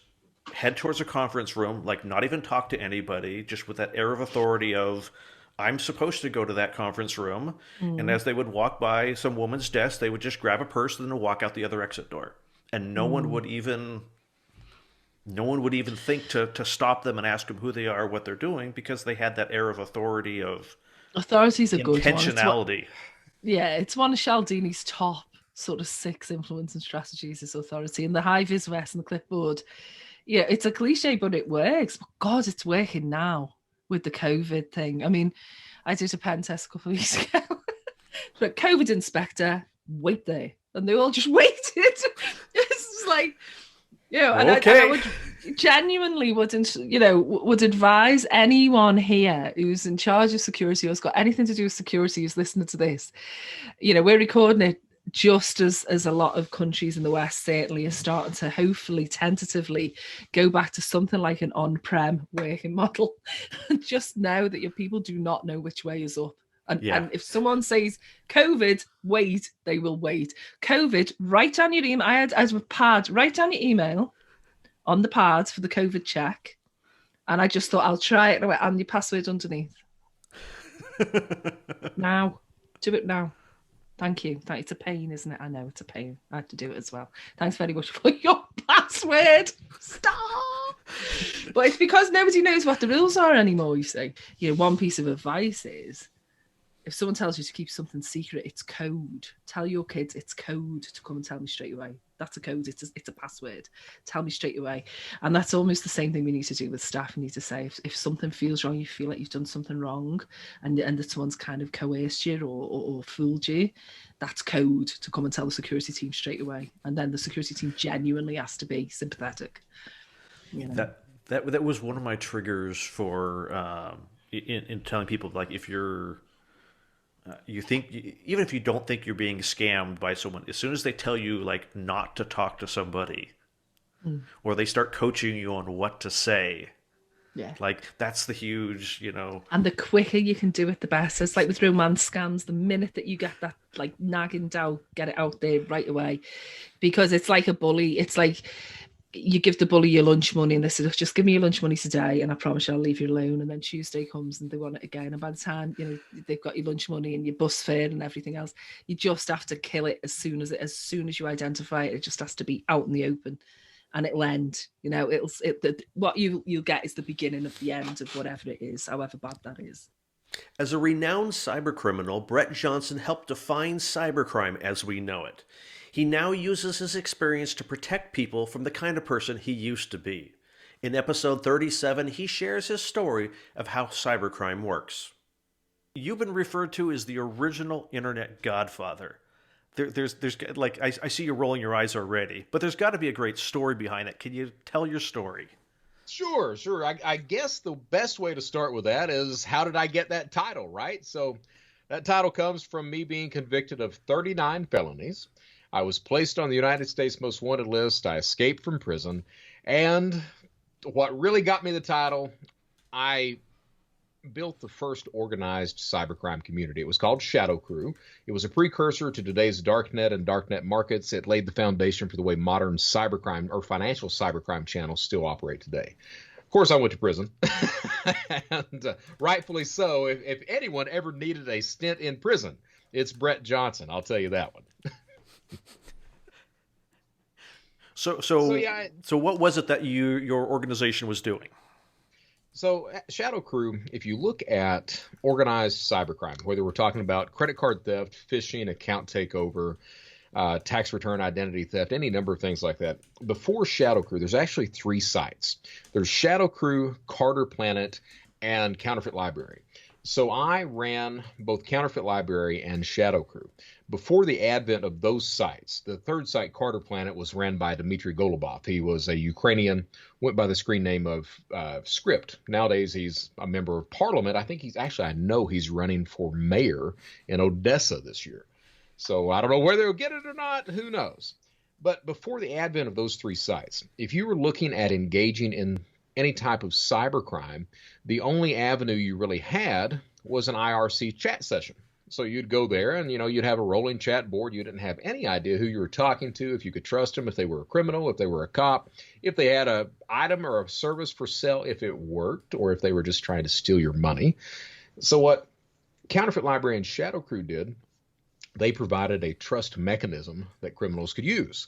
head towards a conference room, like not even talk to anybody, just with that air of authority of, I'm supposed to go to that conference room. Mm. And as they would walk by some woman's desk, they would just grab a purse and then walk out the other exit door. And no one would even think to stop them and ask them who they are, what they're doing, because they had that air of authority of authority's a good one. Intentionality. It's one of Cialdini's top sort of 6 influence and strategies is authority, and the high vis vest and the clipboard. Yeah, it's a cliche, but it works. But God, it's working now with the COVID thing. I mean, I did a pen test a couple of weeks ago. But COVID inspector, wait there. And they all just waited. It's like, you know, and okay. I would genuinely would advise anyone here who's in charge of security or has got anything to do with security who's listening to this. You know, we're recording it just as a lot of countries in the West certainly are starting to hopefully tentatively go back to something like an on-prem working model. Just know that your people do not know which way is up. And if someone says COVID, wait, they will wait. COVID, write down your email. I had a pad, write down your email on the pad for the COVID check. And I just thought, I'll try it and your password underneath. Now, do it now. Thank you. It's a pain, isn't it? I know it's a pain. I had to do it as well. Thanks very much for your password. Stop. But it's because nobody knows what the rules are anymore, you see. You know, one piece of advice is If someone tells you to keep something secret, it's code. Tell your kids it's code to come and tell me straight away. That's a code. It's a password. Tell me straight away. And that's almost the same thing we need to do with staff. We need to say, if something feels wrong, you feel like you've done something wrong, and that someone's kind of coerced you or fooled you, that's code to come and tell the security team straight away. And then the security team genuinely has to be sympathetic. You know? That was one of my triggers for in telling people, like, if you're you think, even if you don't think you're being scammed by someone, as soon as they tell you, like, not to talk to somebody, or they start coaching you on what to say, like, that's the huge, And the quicker you can do it, the better. It's like with romance scams. The minute that you get that, like, nagging doubt, get it out there right away, because it's like a bully. It's like you give the bully your lunch money and they say, just give me your lunch money today and I promise you I'll leave you alone. And then Tuesday comes and they want it again. And by the time, they've got your lunch money and your bus fare and everything else, you just have to kill it as soon as you identify it. It just has to be out in the open and it'll end. What you'll get is the beginning of the end of whatever it is, however bad that is. As a renowned cybercriminal, Brett Johnson helped define cybercrime as we know it. He now uses his experience to protect people from the kind of person he used to be. In episode 37, he shares his story of how cybercrime works. You've been referred to as the original internet godfather. There's like, I see you rolling your eyes already, but there's got to be a great story behind it. Can you tell your story? Sure. I guess the best way to start with that is, how did I get that title, right? So that title comes from me being convicted of 39 felonies. I was placed on the United States Most Wanted list. I escaped from prison. And what really got me the title, I built the first organized cybercrime community. It was called Shadow Crew. It was a precursor to today's darknet and darknet markets. It laid the foundation for the way modern cybercrime or financial cybercrime channels still operate today. Of course, I went to prison, and rightfully so. If anyone ever needed a stint in prison, it's Brett Johnson. I'll tell you that one. So what was it that your organization was doing? So Shadow Crew, if you look at organized cybercrime, whether we're talking about credit card theft, phishing, account takeover, tax return identity theft, any number of things like that, before Shadow Crew, there's actually 3 sites. There's Shadow Crew, Carter Planet, and Counterfeit Library. So I ran both Counterfeit Library and Shadow Crew. Before the advent of those sites, the third site, Carter Planet, was ran by Dmitry Golubov. He was a Ukrainian, went by the screen name of Script. Nowadays, he's a member of parliament. I know he's running for mayor in Odessa this year. So I don't know whether he'll get it or not. Who knows? But before the advent of those 3 sites, if you were looking at engaging in any type of cybercrime, the only avenue you really had was an IRC chat session. So you'd go there and, you'd have a rolling chat board. You didn't have any idea who you were talking to, if you could trust them, if they were a criminal, if they were a cop, if they had an item or a service for sale, if it worked, or if they were just trying to steal your money. So what Counterfeit Library and Shadow Crew did, they provided a trust mechanism that criminals could use.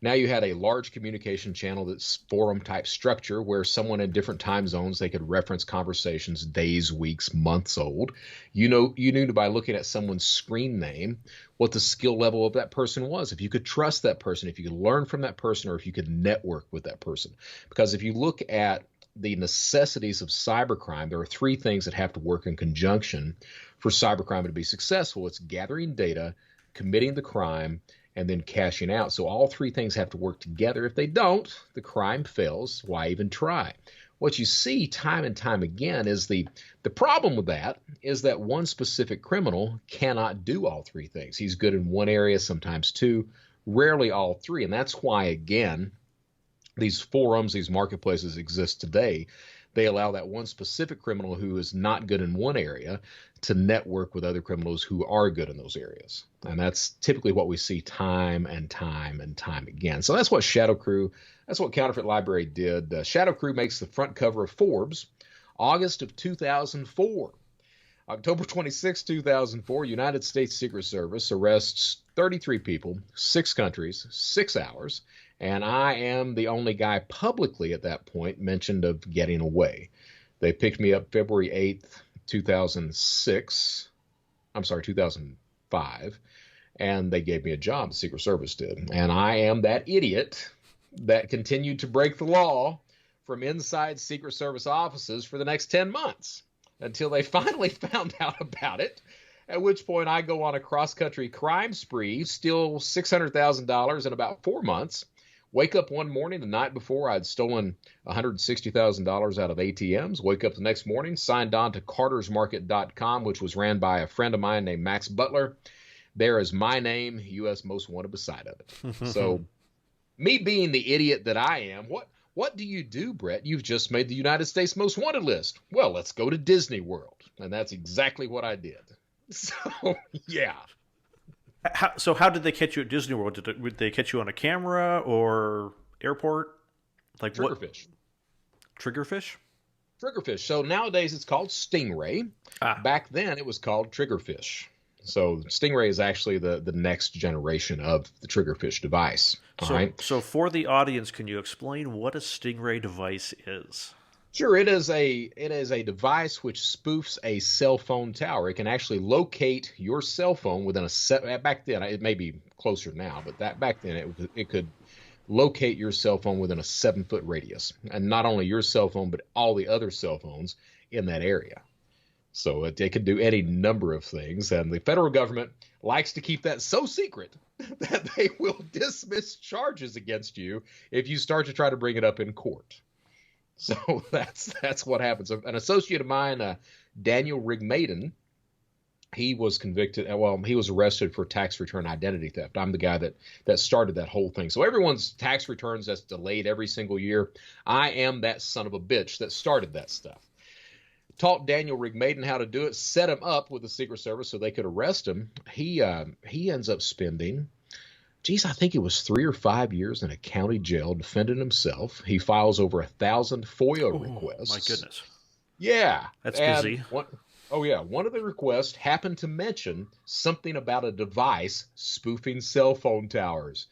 Now you had a large communication channel that's forum-type structure where someone in different time zones, they could reference conversations days, weeks, months old. You knew by looking at someone's screen name what the skill level of that person was, if you could trust that person, if you could learn from that person, or if you could network with that person. Because if you look at the necessities of cybercrime, there are 3 things that have to work in conjunction for cybercrime to be successful. It's gathering data, committing the crime, and then cashing out. So all 3 things have to work together. If they don't, the crime fails. Why even try? What you see time and time again is the problem with that is that one specific criminal cannot do all 3 things. He's good in one area, sometimes 2, rarely all 3. And that's why, again, these forums, these marketplaces exist today. They allow that one specific criminal who is not good in one area to network with other criminals who are good in those areas. And that's typically what we see time and time and time again. So that's what Shadow Crew, that's what Counterfeit Library did. Shadow Crew makes the front cover of Forbes, August of 2004. October 26, 2004, United States Secret Service arrests 33 people, 6 countries, 6 hours, and I am the only guy publicly at that point mentioned of getting away. They picked me up February 8th, 2006, 2005, and they gave me a job. The Secret Service did, and I am that idiot that continued to break the law from inside Secret Service offices for the next 10 months until they finally found out about it. At which point I go on a cross-country crime spree, steal $600,000 in about 4 months, wake up one morning the night before I'd stolen $160,000 out of ATMs, wake up the next morning, signed on to cartersmarket.com, which was ran by a friend of mine named Max Butler. There is my name, U.S. Most Wanted, beside of it. So me being the idiot that I am, what do you do, Brett? You've just made the United States Most Wanted list. Well, let's go to Disney World. And that's exactly what I did. So, yeah. How did they catch you at Disney World? Would they catch you on a camera or airport? Like Triggerfish. Triggerfish? Triggerfish. So nowadays it's called Stingray. Back then it was called Triggerfish. So Stingray is actually the next generation of the Triggerfish device. So for the audience, can you explain what a Stingray device is? Sure, it is a device which spoofs a cell phone tower. It can actually locate your cell phone within back then, it may be closer now, but back then it could locate your cell phone within a 7-foot radius, and not only your cell phone but all the other cell phones in that area. So it could do any number of things, and the federal government likes to keep that so secret that they will dismiss charges against you if you start to try to bring it up in court. So that's what happens. An associate of mine, Daniel Rigmaiden, he was convicted. Well, he was arrested for tax return identity theft. I'm the guy that started that whole thing. So everyone's tax returns that's delayed every single year. I am that son of a bitch that started that stuff. Taught Daniel Rigmaiden how to do it, set him up with the Secret Service so they could arrest him. He ends up spending, I think it was 3 or 5 years in a county jail defending himself. He files over 1,000 FOIA requests. My goodness. Yeah. That's busy. One of the requests happened to mention something about a device spoofing cell phone towers.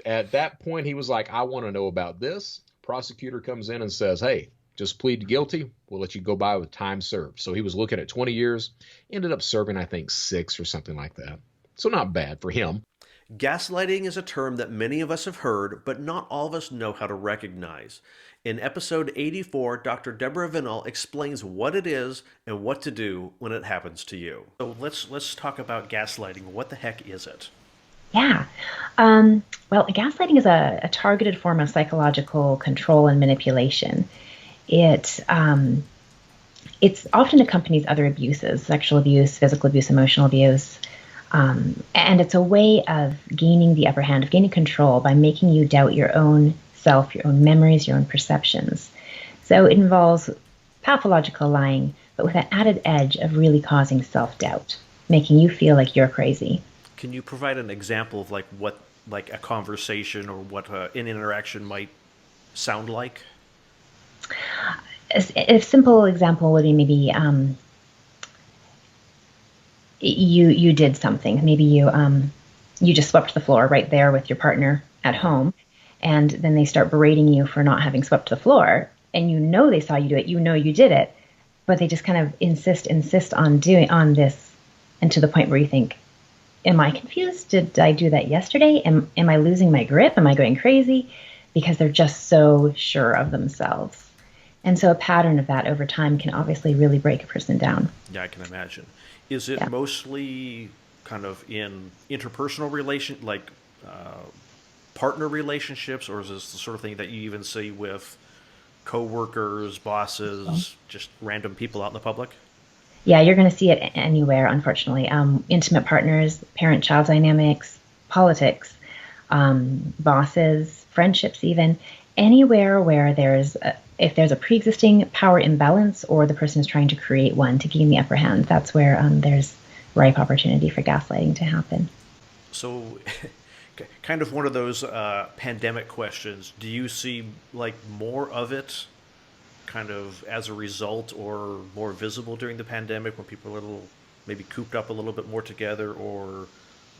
At that point, he was like, I want to know about this. Prosecutor comes in and says, hey, just plead guilty. We'll let you go by with time served. So he was looking at 20 years, ended up serving, I think, 6 or something like that. So not bad for him. Gaslighting is a term that many of us have heard, but not all of us know how to recognize. In episode 84, Dr. Deborah Vinall explains what it is and what to do when it happens to you. So let's talk about gaslighting. What the heck is it? Yeah. Well, gaslighting is a targeted form of psychological control and manipulation. It's often accompanies other abuses, sexual abuse, physical abuse, emotional abuse. And it's a way of gaining the upper hand, of gaining control by making you doubt your own self, your own memories, your own perceptions. So it involves pathological lying, but with an added edge of really causing self-doubt, making you feel like you're crazy. Can you provide an example of what a conversation or what an interaction might sound like? A simple example would be maybe you did something. Maybe you just swept the floor right there with your partner at home, and then they start berating you for not having swept the floor, and you know they saw you do it, you know you did it, but they just kind of insist on this, and to the point where you think, am I confused? Did I do that yesterday? Am I losing my grip? Am I going crazy? Because they're just so sure of themselves. And so a pattern of that over time can obviously really break a person down. Yeah, I can imagine. Is it mostly kind of in interpersonal partner relationships, or is this the sort of thing that you even see with coworkers, bosses, just random people out in the public? Yeah, you're going to see it anywhere, unfortunately. Intimate partners, parent-child dynamics, politics, bosses, friendships even. Anywhere where if there's a pre-existing power imbalance or the person is trying to create one to gain the upper hand, that's where there's ripe opportunity for gaslighting to happen. So kind of one of those pandemic questions. Do you see more of it kind of as a result or more visible during the pandemic when people are maybe cooped up a little bit more together, or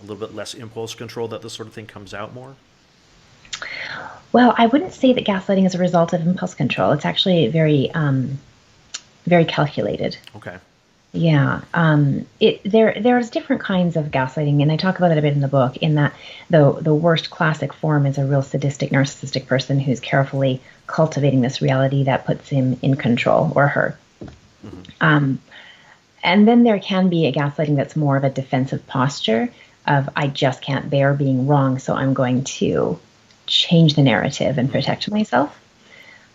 a little bit less impulse control, that this sort of thing comes out more? Well, I wouldn't say that gaslighting is a result of impulse control. It's actually very, very calculated. Okay. Yeah, there's different kinds of gaslighting, and I talk about it a bit in the book. In that, the worst classic form is a real sadistic, narcissistic person who's carefully cultivating this reality that puts him in control, or her. Um, and then there can be a gaslighting that's more of a defensive posture of I just can't bear being wrong, so I'm going to change the narrative and protect myself.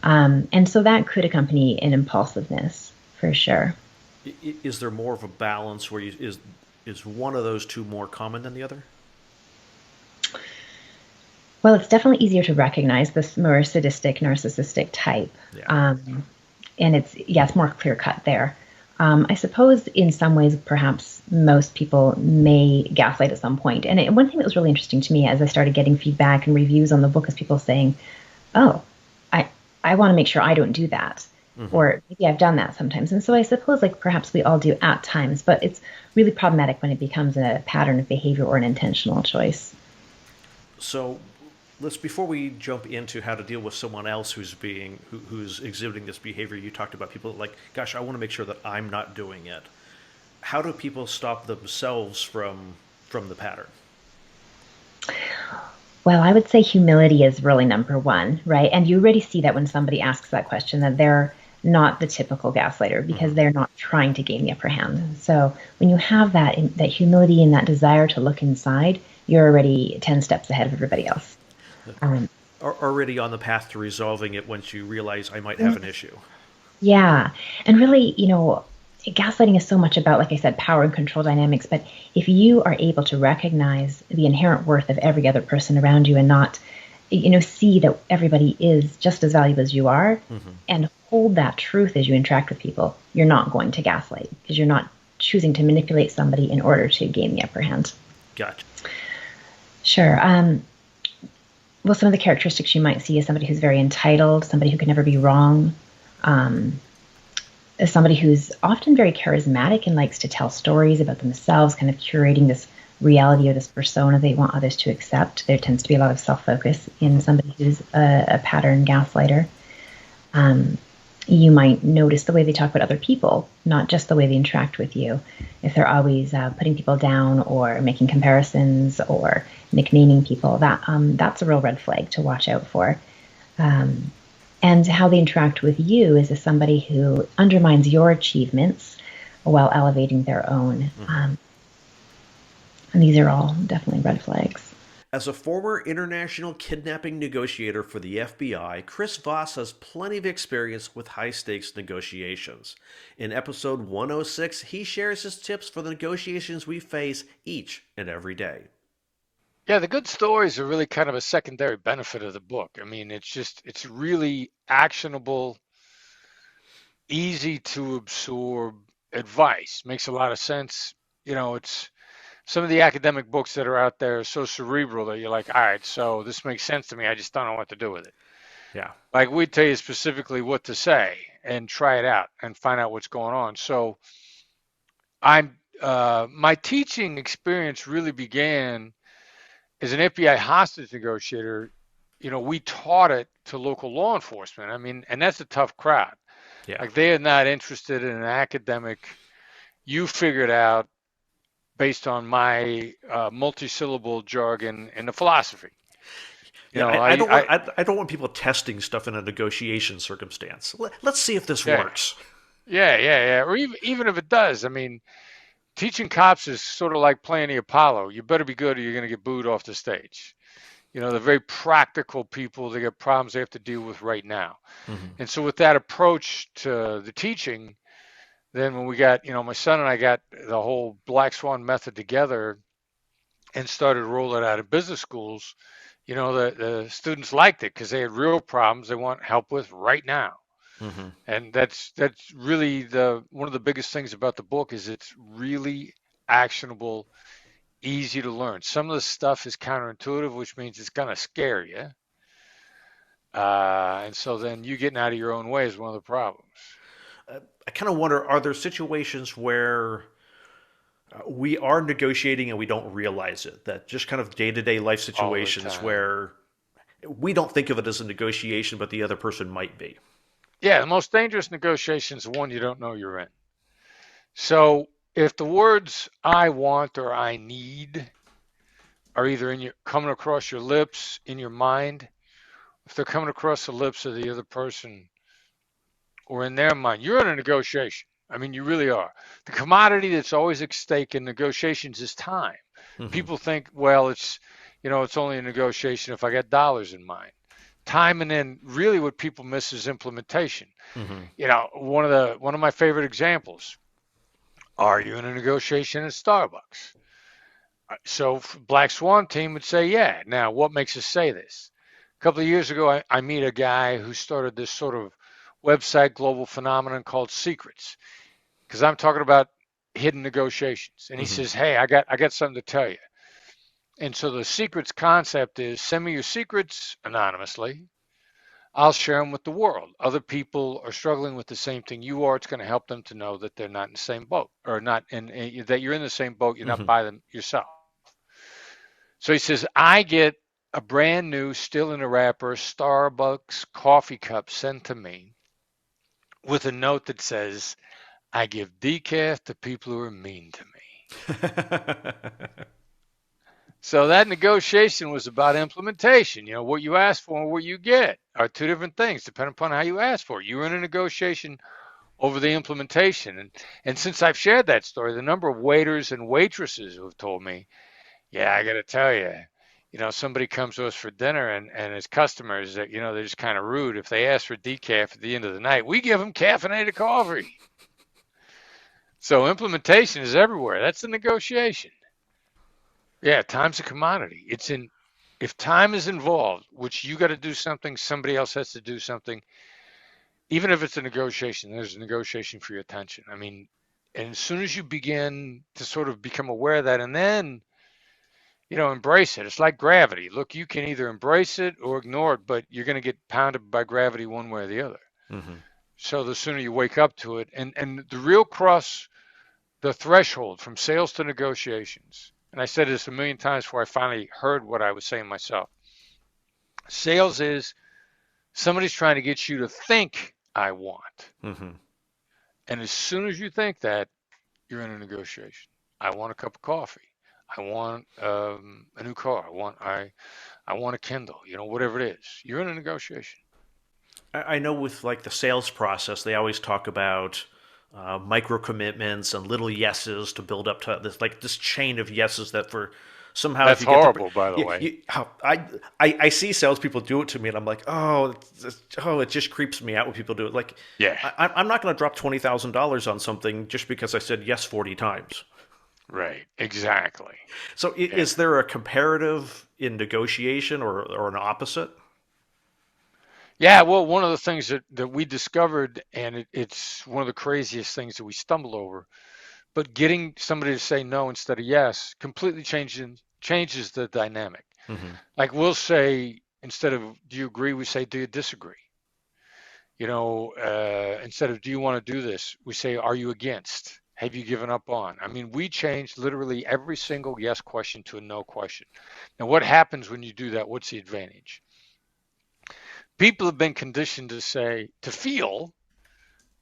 And so that could accompany an impulsiveness for sure. Is there more of a balance where is one of those two more common than the other? Well, it's definitely easier to recognize this more sadistic, narcissistic type. Yeah. And it's more clear cut there. I suppose in some ways, perhaps most people may gaslight at some point. And one thing that was really interesting to me as I started getting feedback and reviews on the book is people saying, oh, I want to make sure I don't do that. Or maybe I've done that sometimes. And so I suppose perhaps we all do at times, but it's really problematic when it becomes a pattern of behavior or an intentional choice. So before we jump into how to deal with someone else who's exhibiting this behavior, you talked about people like, gosh, I want to make sure that I'm not doing it. How do people stop themselves from the pattern? Well, I would say humility is really number one, right? And you already see that when somebody asks that question, that they're not the typical gaslighter because they're not trying to gain the upper hand. So when you have that humility and that desire to look inside, you're already 10 steps ahead of everybody else. Already on the path to resolving it once you realize I might have an issue. Yeah. And really, gaslighting is so much about, like I said, power and control dynamics. But if you are able to recognize the inherent worth of every other person around you and not, see that everybody is just as valuable as you are and hold that truth as you interact with people, you're not going to gaslight because you're not choosing to manipulate somebody in order to gain the upper hand. Gotcha. Sure. Well, some of the characteristics you might see is somebody who's very entitled, somebody who can never be wrong, is somebody who's often very charismatic and likes to tell stories about themselves, kind of curating this reality or this persona they want others to accept. There tends to be a lot of self-focus in somebody who's a pattern gaslighter. You might notice the way they talk about other people, not just the way they interact with you. If they're always putting people down or making comparisons or nicknaming people, that's a real red flag to watch out for. And how they interact with you is as somebody who undermines your achievements while elevating their own. And these are all definitely red flags. As a former international kidnapping negotiator for the FBI, Chris Voss has plenty of experience with high-stakes negotiations. In episode 106, he shares his tips for the negotiations we face each and every day. Yeah, the good stories are really kind of a secondary benefit of the book. I mean, it's really actionable, easy to absorb advice. Makes a lot of sense. It's some of the academic books that are out there are so cerebral that you're like, all right, so this makes sense to me. I just don't know what to do with it. Yeah. Like we tell you specifically what to say and try it out and find out what's going on. So my teaching experience really began as an FBI hostage negotiator. We taught it to local law enforcement. I mean, and that's a tough crowd. Yeah. Like they are not interested in an academic. You figure it out based on my multi-syllable jargon and the philosophy. I don't want people testing stuff in a negotiation circumstance. Let's see if this works. Yeah. Or even if it does, I mean, teaching cops is sort of like playing the Apollo. You better be good or you're going to get booed off the stage. They're very practical people. They got problems they have to deal with right now. And so with that approach to the teaching, then when we got, my son and I got the whole Black Swan method together and started rolling out of business schools, the students liked it because they had real problems they want help with right now. And that's really one of the biggest things about the book is it's really actionable, easy to learn. Some of the stuff is counterintuitive, which means it's going to scare you. And so then you getting out of your own way is one of the problems. I kind of wonder, are there situations where we are negotiating and we don't realize it? That just kind of day-to-day life situations where we don't think of it as a negotiation, but the other person might be. Yeah, the most dangerous negotiation is the one you don't know you're in. So if the words I want or I need are either coming across your lips, in your mind, if they're coming across the lips of the other person or in their mind, you're in a negotiation. I mean, you really are. The commodity that's always at stake in negotiations is time. People think, well, it's only a negotiation if I got dollars in mind. Time, and then really what people miss is implementation. One of my favorite examples. Are you in a negotiation at Starbucks? So Black Swan team would say, yeah. Now, what makes us say this? A couple of years ago, I meet a guy who started this sort of website global phenomenon called Secrets, because I'm talking about hidden negotiations. And he says, hey, I got something to tell you. And so the Secrets concept is send me your secrets anonymously. I'll share them with the world. Other people are struggling with the same thing you are. It's going to help them to know that they're not in the same boat, or not that you're in the same boat. You're not by them yourself. So he says, I get a brand new, still in a wrapper, Starbucks coffee cup sent to me with a note that says, I give decaf to people who are mean to me. So that negotiation was about implementation. What you ask for and what you get are two different things, depending upon how you ask for it. You were in a negotiation over the implementation. And since I've shared that story, the number of waiters and waitresses who have told me, yeah, I got to tell you, somebody comes to us for dinner and as customers, that they're just kind of rude. If they ask for decaf at the end of the night, we give them caffeinated coffee. So implementation is everywhere. That's the negotiation. Yeah, time's a commodity. If time is involved, which you got to do something, somebody else has to do something. Even if it's a negotiation, there's a negotiation for your attention. I mean, and as soon as you begin to sort of become aware of that, and then embrace it. It's like gravity. Look, you can either embrace it or ignore it, but you're going to get pounded by gravity one way or the other. So the sooner you wake up to it, and the real cross the threshold from sales to negotiations. And I said this a million times before I finally heard what I was saying myself. Sales is somebody's trying to get you to think I want. And as soon as you think that, you're in a negotiation. I want a cup of coffee. I want a new car. I want a Kindle. Whatever it is, you're in a negotiation. I know with like the sales process, they always talk about micro commitments and little yeses to build up to this chain of yeses that for somehow that's if you horrible, get by the way. I see salespeople do it to me, and I'm like, it just creeps me out when people do it. Like, I'm not going to drop $20,000 on something just because I said yes 40 times. Right, exactly. So is there a comparative in negotiation or an opposite? Yeah, well, one of the things that we discovered, and it's one of the craziest things that we stumbled over, but getting somebody to say no instead of yes completely changes the dynamic. Like we'll say, instead of do you agree, we say do you disagree? Instead of do you want to do this, we say are you against? Have you given up on? I mean, we changed literally every single yes question to a no question. Now, what happens when you do that? What's the advantage? People have been conditioned to feel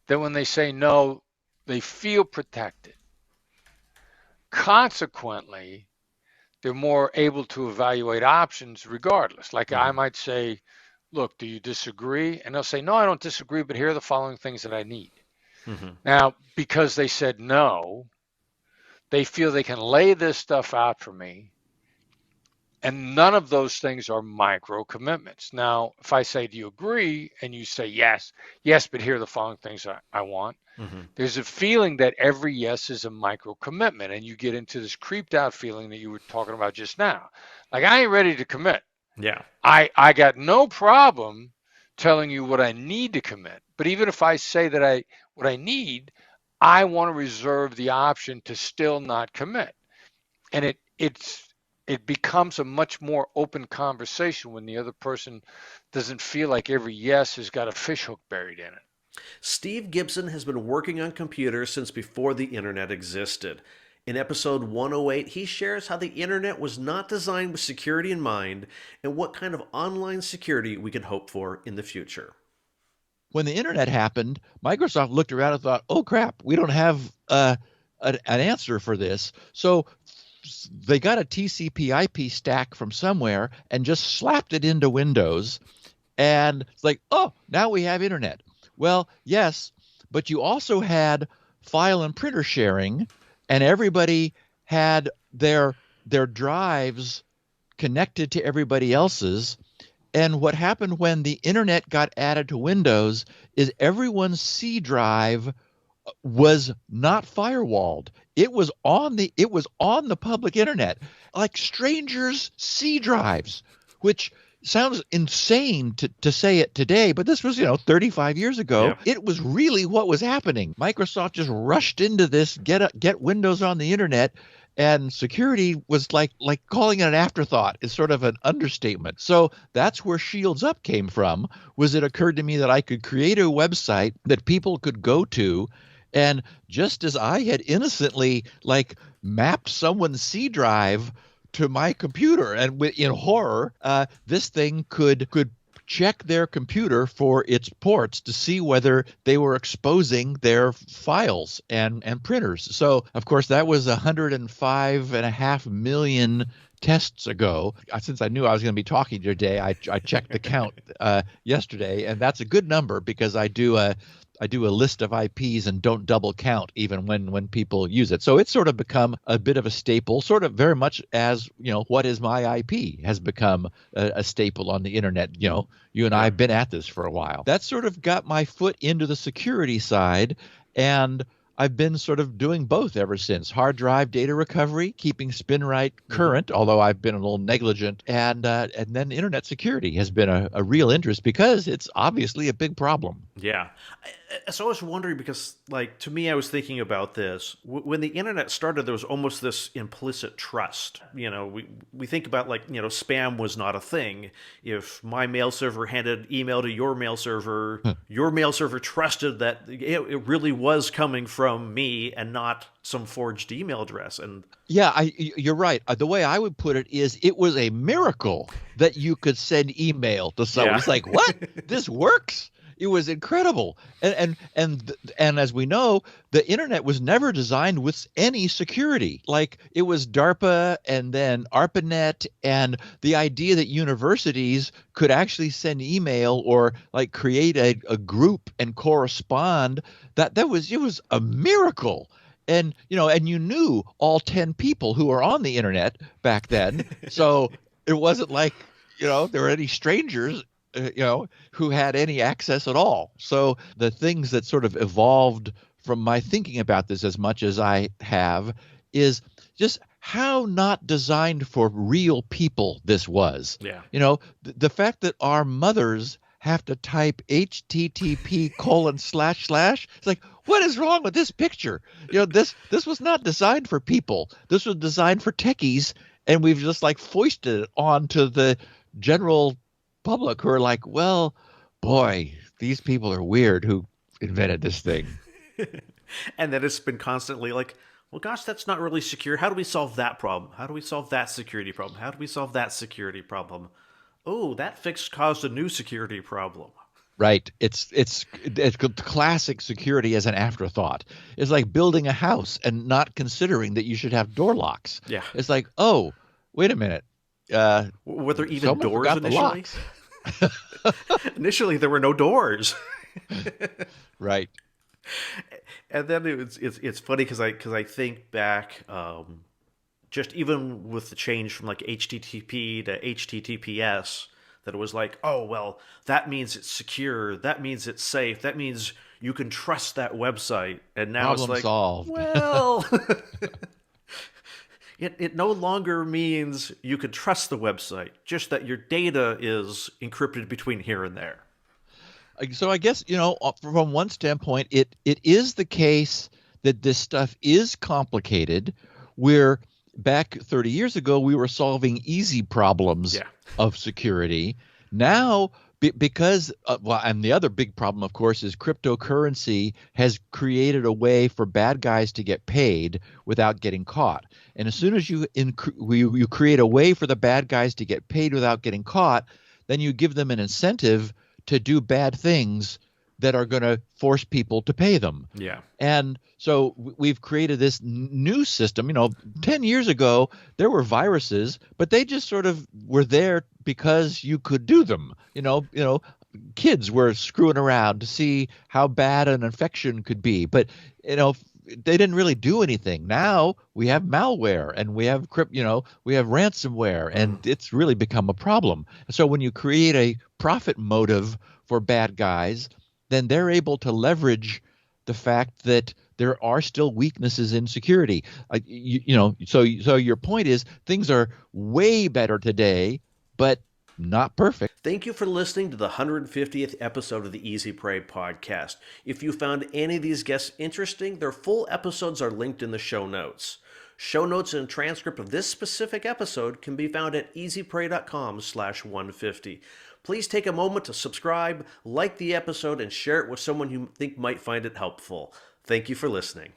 that when they say no, they feel protected. Consequently, they're more able to evaluate options regardless. Like I might say, look, do you disagree? And they'll say, no, I don't disagree, but here are the following things that I need. Now, because they said no, they feel they can lay this stuff out for me. And none of those things are micro commitments. Now, if I say, do you agree? And you say, yes, but here are the following things I want. There's a feeling that every yes is a micro commitment. And you get into this creeped out feeling that you were talking about just now. Like, I ain't ready to commit. Yeah. I got no problem telling you what I need to commit. But even if I say that what I need, I want to reserve the option to still not commit. And it becomes a much more open conversation when the other person doesn't feel like every yes has got a fishhook buried in it. Steve Gibson has been working on computers since before the internet existed. In episode 108, he shares how the internet was not designed with security in mind and what kind of online security we can hope for in the future. when the internet happened, Microsoft looked around and thought, oh crap, we don't have an answer for this. So they got a TCP/IP stack from somewhere and just slapped it into Windows. And it's like, oh, now we have internet. Well, yes, but you also had file and printer sharing, and everybody had their drives connected to everybody else's. And what happened when the internet got added to Windows is everyone's C drive was not firewalled. It was on the public internet, like strangers' C drives, which sounds insane to say it today, but this was, 35 years ago. Yeah. It was really what was happening. Microsoft just rushed into this, get Windows on the internet, and security was like calling it an afterthought is sort of an understatement. So that's where Shields Up came from. Was it occurred to me that I could create a website that people could go to, and just as I had innocently mapped someone's C drive to my computer, and in horror, this thing could check their computer for its ports to see whether they were exposing their files and printers. So, of course, that was 105.5 million tests ago. Since I knew I was going to be talking today, I checked the count yesterday, and that's a good number because I do a list of IPs and don't double count even when people use it. So it's sort of become a bit of a staple, sort of very much as, what is my IP has become a staple on the internet. You and I have been at this for a while. That sort of got my foot into the security side, and I've been sort of doing both ever since. Hard drive data recovery, keeping SpinRite current, although I've been a little negligent, and then internet security has been a real interest because it's obviously a big problem. Yeah. So I was wondering because, to me, I was thinking about this. When the internet started, there was almost this implicit trust. We think about, spam was not a thing. If my mail server handed email to your mail server, your mail server trusted that it really was coming from me and not some forged email address. And yeah, you're right. The way I would put it is it was a miracle that you could send email to someone. Yeah. It's like, what? This works? It was incredible. And as we know, the internet was never designed with any security. It was DARPA and then ARPANET, and the idea that universities could actually send email or create a group and correspond, it was a miracle. And you knew all 10 people who were on the internet back then. So it wasn't like, there were any strangers who had any access at all. So the things that sort of evolved from my thinking about this as much as I have is just how not designed for real people this was. Yeah. The fact that our mothers have to type http://. It's like, what is wrong with this picture? This was not designed for people. This was designed for techies, and we've just foisted it onto the general public who are like, well, boy, these people are weird who invented this thing. And then it's been constantly well, gosh, that's not really secure. How do we solve that problem? How do we solve that security problem? How do we solve that security problem? Oh, that fix caused a new security problem. Right. It's classic security as an afterthought. It's like building a house and not considering that you should have door locks. Yeah. It's like, oh, wait a minute. Were there even doors initially? Initially, there were no doors. Right. And then it's funny because I think back, just even with the change from HTTP to HTTPS, that it was oh, well, that means it's secure. That means it's safe. That means you can trust that website. And now Problem it's solved. Well, it no longer means you can trust the website, just that your data is encrypted between here and there. So I guess, from one standpoint, it is the case that this stuff is complicated, where back 30 years ago, we were solving easy problems of security. Now, because, and the other big problem, of course, is cryptocurrency has created a way for bad guys to get paid without getting caught. And as soon as you create a way for the bad guys to get paid without getting caught, then you give them an incentive to do bad things that are going to force people to pay them. Yeah. And so we've created this new system. 10 years ago, there were viruses, but they just sort of were there because you could do them. Kids were screwing around to see how bad an infection could be, but they didn't really do anything. Now we have malware and we have we have ransomware, and it's really become a problem. So when you create a profit motive for bad guys, then they're able to leverage the fact that there are still weaknesses in security. So your point is things are way better today, but not perfect. Thank you for listening to the 150th episode of the Easy Prey podcast. If you found any of these guests interesting, their full episodes are linked in the show notes. Show notes and a transcript of this specific episode can be found at easyprey.com/150. Please take a moment to subscribe, like the episode, and share it with someone you think might find it helpful. Thank you for listening.